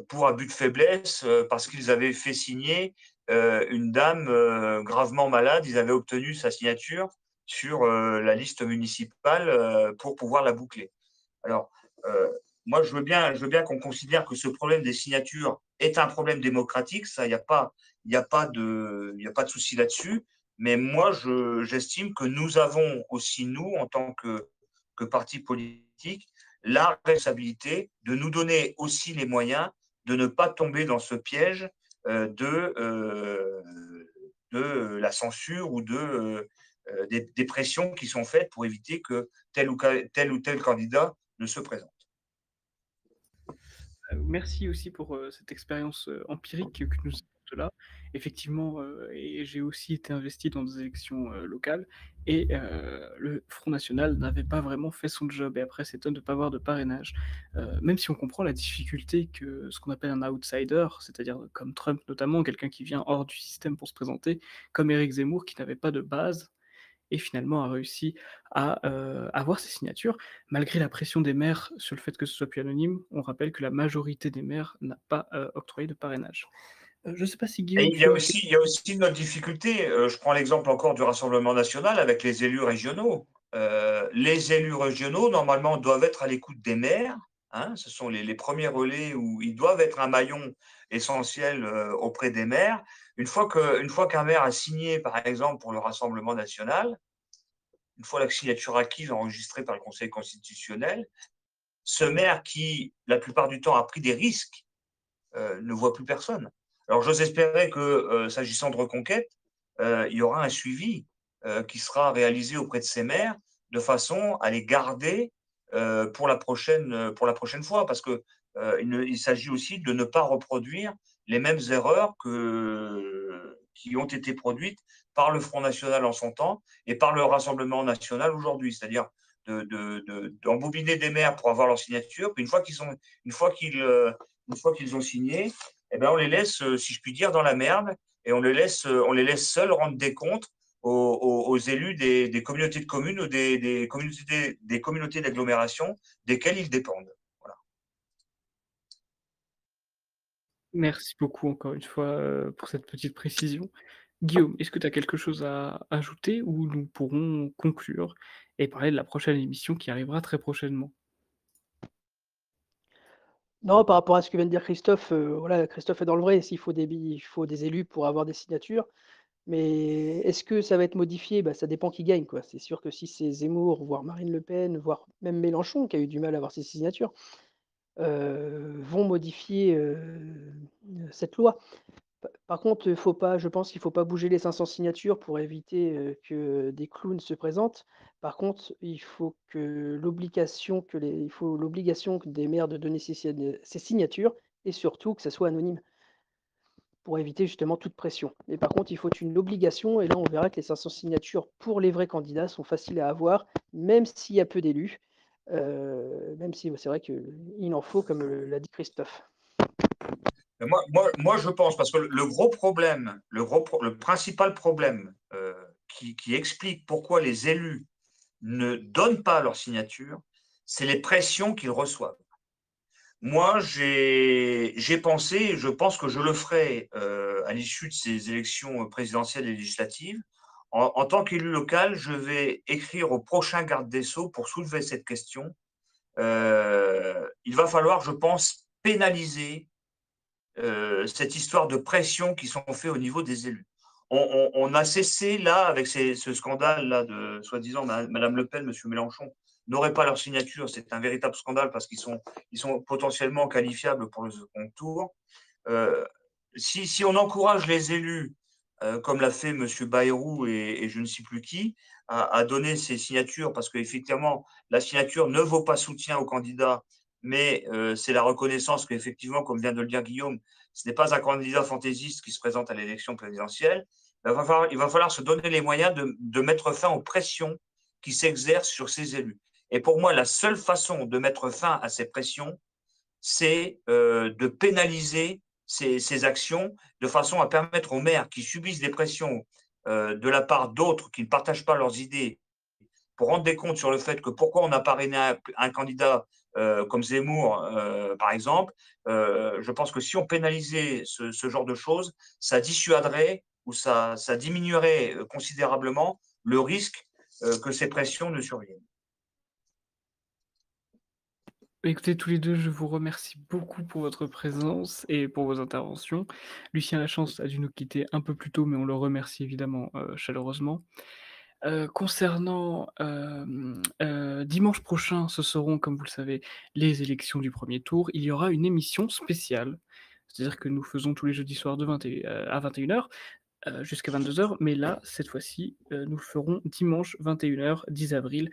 pour abus de faiblesse parce qu'ils avaient fait signer une dame gravement malade. Ils avaient obtenu sa signature sur la liste municipale pour pouvoir la boucler. Alors, moi, je veux bien qu'on considère que ce problème des signatures est un problème démocratique. Ça, il y a pas de souci là-dessus. Mais moi, j'estime que nous avons aussi, nous, en tant que parti politique, la responsabilité de nous donner aussi les moyens de ne pas tomber dans ce piège de la censure ou des pressions qui sont faites pour éviter que tel ou tel candidat ne se présente. Merci aussi pour cette expérience empirique que nous apporte là. Effectivement, et j'ai aussi été investi dans des élections locales, et le Front National n'avait pas vraiment fait son job. Et après, c'est étonnant de ne pas avoir de parrainage. Même si on comprend la difficulté que ce qu'on appelle un outsider, c'est-à-dire comme Trump notamment, quelqu'un qui vient hors du système pour se présenter, comme Éric Zemmour qui n'avait pas de base, et finalement a réussi à avoir ces signatures, malgré la pression des maires sur le fait que ce soit plus anonyme. On rappelle que la majorité des maires n'a pas octroyé de parrainage. Je ne sais pas si Et Guillaume, tu as quelque... il y a aussi une autre difficulté. Je prends l'exemple encore du Rassemblement national avec les élus régionaux. Les élus régionaux, normalement, doivent être à l'écoute des maires. Hein, ce sont les premiers relais où ils doivent être un maillon essentiel auprès des maires. Une fois qu'un maire a signé, par exemple, pour le Rassemblement national, une fois la signature acquise enregistrée par le Conseil constitutionnel, ce maire qui, la plupart du temps, a pris des risques, ne voit plus personne. Alors, j'ose espérer que, s'agissant de Reconquête, il y aura un suivi qui sera réalisé auprès de ces maires de façon à les garder pour la prochaine fois, parce que il s'agit aussi de ne pas reproduire les mêmes erreurs qui ont été produites par le Front National en son temps et par le Rassemblement national aujourd'hui, c'est-à-dire d'embobiner des maires pour avoir leur signature, puis une fois qu'ils ont signé, eh ben on les laisse, si je puis dire, dans la merde, et on les laisse seuls rendre des comptes aux élus des communautés de communes ou des communautés d'agglomération desquelles ils dépendent. Voilà. Merci beaucoup encore une fois pour cette petite précision. Guillaume, est-ce que tu as quelque chose à ajouter, ou nous pourrons conclure et parler de la prochaine émission qui arrivera très prochainement? Non, par rapport à ce que vient de dire Christophe, voilà, Christophe est dans le vrai. Il faut des élus pour avoir des signatures. Mais est-ce que ça va être modifié? Bah, ça dépend qui gagne, quoi. C'est sûr que si c'est Zemmour, voire Marine Le Pen, voire même Mélenchon qui a eu du mal à avoir ses signatures, vont modifier, cette loi. Par contre, faut pas je pense qu'il faut pas bouger les 500 signatures pour éviter, que des clowns se présentent. Par contre, il faut l'obligation que des maires de donner ces signatures, et surtout que ça soit anonyme, pour éviter justement toute pression. Mais par contre, il faut une obligation, et là, on verra que les 500 signatures pour les vrais candidats sont faciles à avoir, même s'il y a peu d'élus, même si c'est vrai qu'il en faut, comme, l'a dit Christophe. Moi, je pense, parce que le gros problème, le principal problème qui explique pourquoi les élus ne donnent pas leur signature, c'est les pressions qu'ils reçoivent. Moi, j'ai pensé, et je pense que je le ferai à l'issue de ces élections présidentielles et législatives. En tant qu'élu local, je vais écrire au prochain garde des Sceaux pour soulever cette question. Il va falloir, je pense, pénaliser cette histoire de pression qui sont faits au niveau des élus. On a cessé là, avec ce scandale-là de soi-disant Madame Le Pen, Monsieur Mélenchon n'auraient pas leur signature. C'est un véritable scandale parce ils sont potentiellement qualifiables pour le second tour. Euh, si on encourage les élus, comme l'a fait Monsieur Bayrou et je ne sais plus qui, à donner ces signatures, parce qu'effectivement, la signature ne vaut pas soutien au candidat, mais c'est la reconnaissance qu'effectivement, comme vient de le dire Guillaume, ce n'est pas un candidat fantaisiste qui se présente à l'élection présidentielle. Il va falloir se donner les moyens de mettre fin aux pressions qui s'exercent sur ces élus. Et pour moi, la seule façon de mettre fin à ces pressions, c'est de pénaliser ces actions de façon à permettre aux maires qui subissent des pressions de la part d'autres qui ne partagent pas leurs idées pour rendre des comptes sur le fait que pourquoi on a parrainé un candidat comme Zemmour, par exemple. Je pense que si on pénalisait ce genre de choses, ça dissuaderait ou ça diminuerait considérablement le risque que ces pressions ne surviennent. Écoutez, tous les 2, je vous remercie beaucoup pour votre présence et pour vos interventions. Lucien Lachance a dû nous quitter un peu plus tôt, mais on le remercie évidemment, chaleureusement. Concernant, dimanche prochain, ce seront, comme vous le savez, les élections du premier tour. Il y aura une émission spéciale, c'est-à-dire que nous faisons tous les jeudis soirs de 21h jusqu'à 22h, mais là, cette fois-ci, nous le ferons dimanche 21h, 10 avril.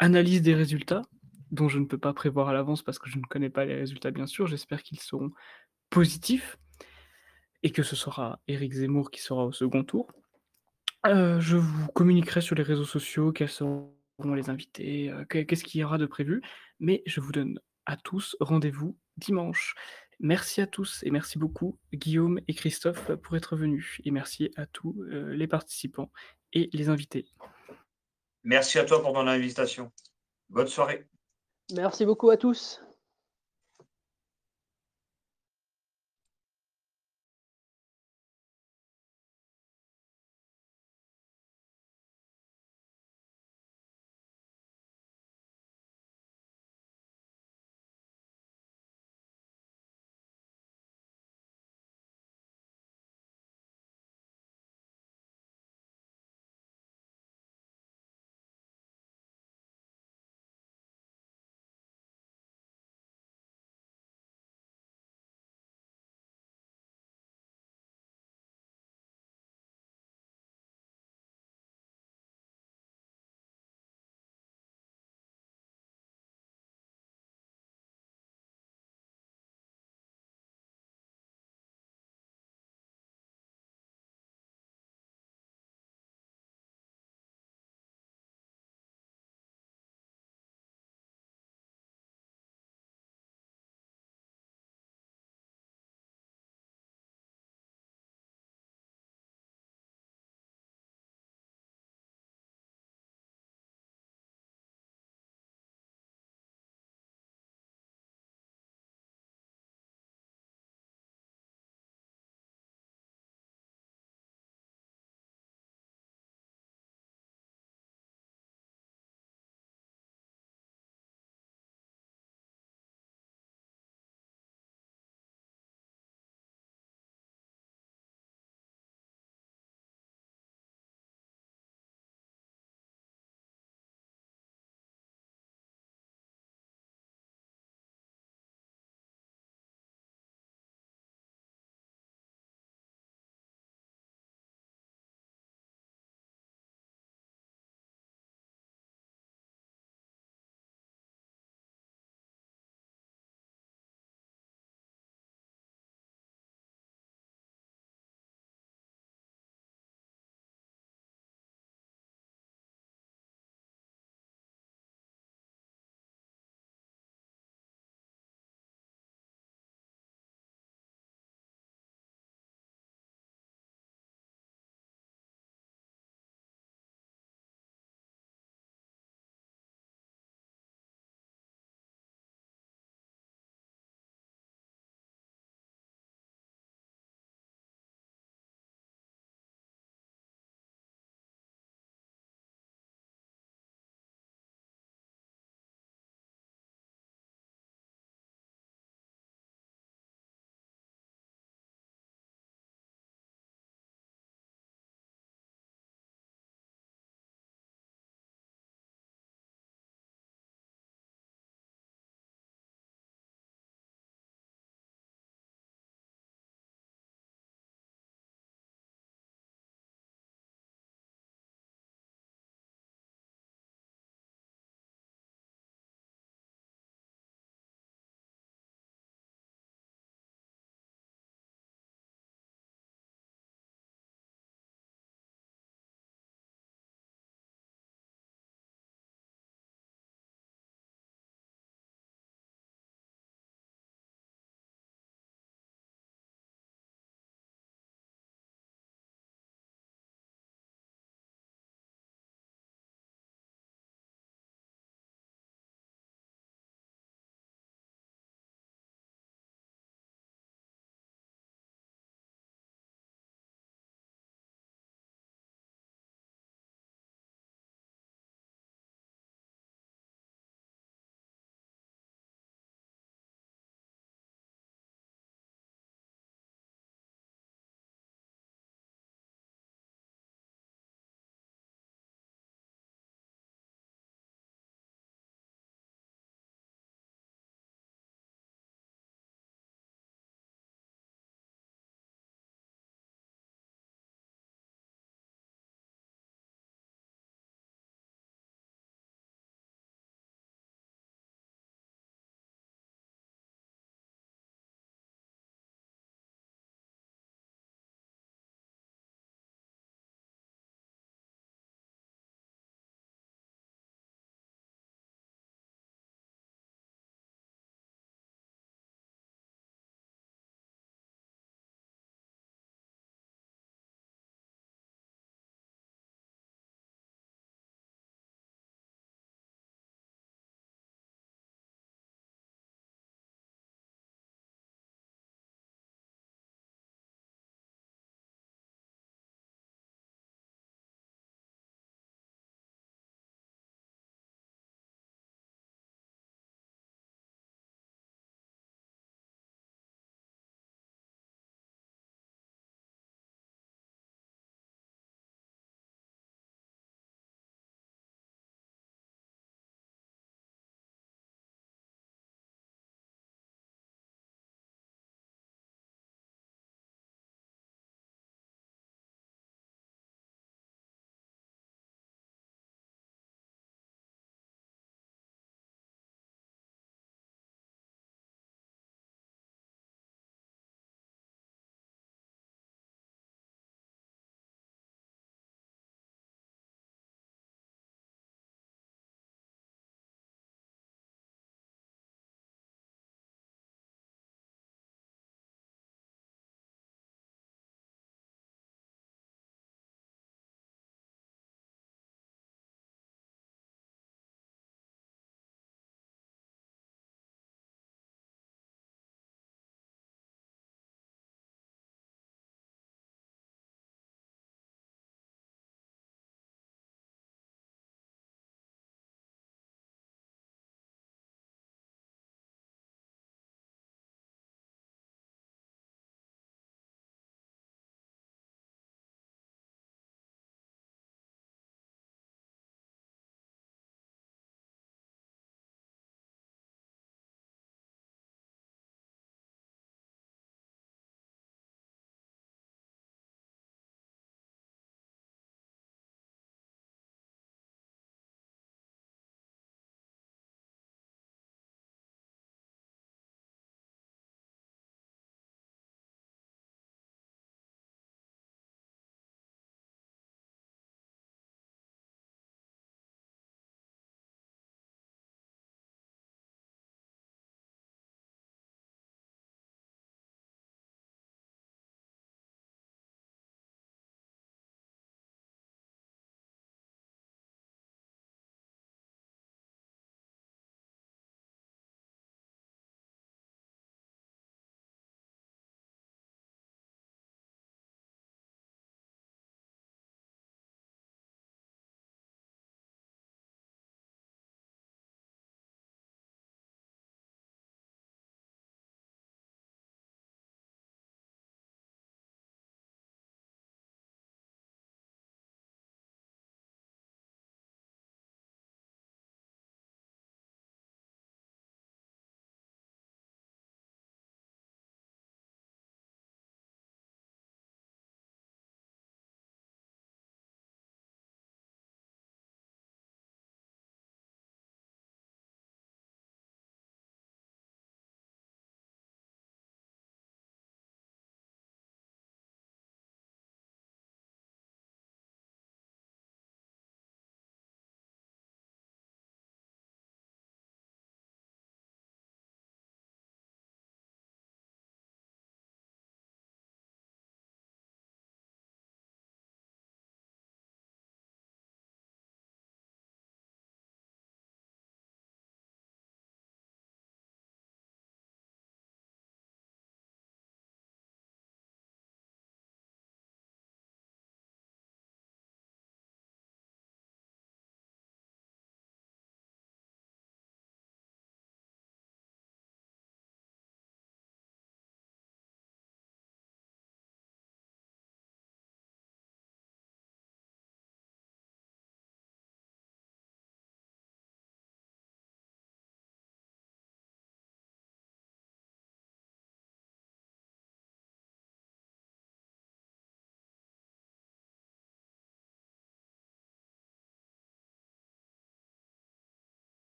Analyse des résultats, dont je ne peux pas prévoir à l'avance parce que je ne connais pas les résultats, bien sûr. J'espère qu'ils seront positifs et que ce sera Éric Zemmour qui sera au second tour. Je vous communiquerai sur les réseaux sociaux quels seront les invités, qu'est-ce qu'il y aura de prévu, mais je vous donne à tous rendez-vous dimanche. Merci à tous et merci beaucoup Guillaume et Christophe pour être venus et merci à tous, les participants et les invités. Merci à toi pour ton invitation. Bonne soirée. Merci beaucoup à tous.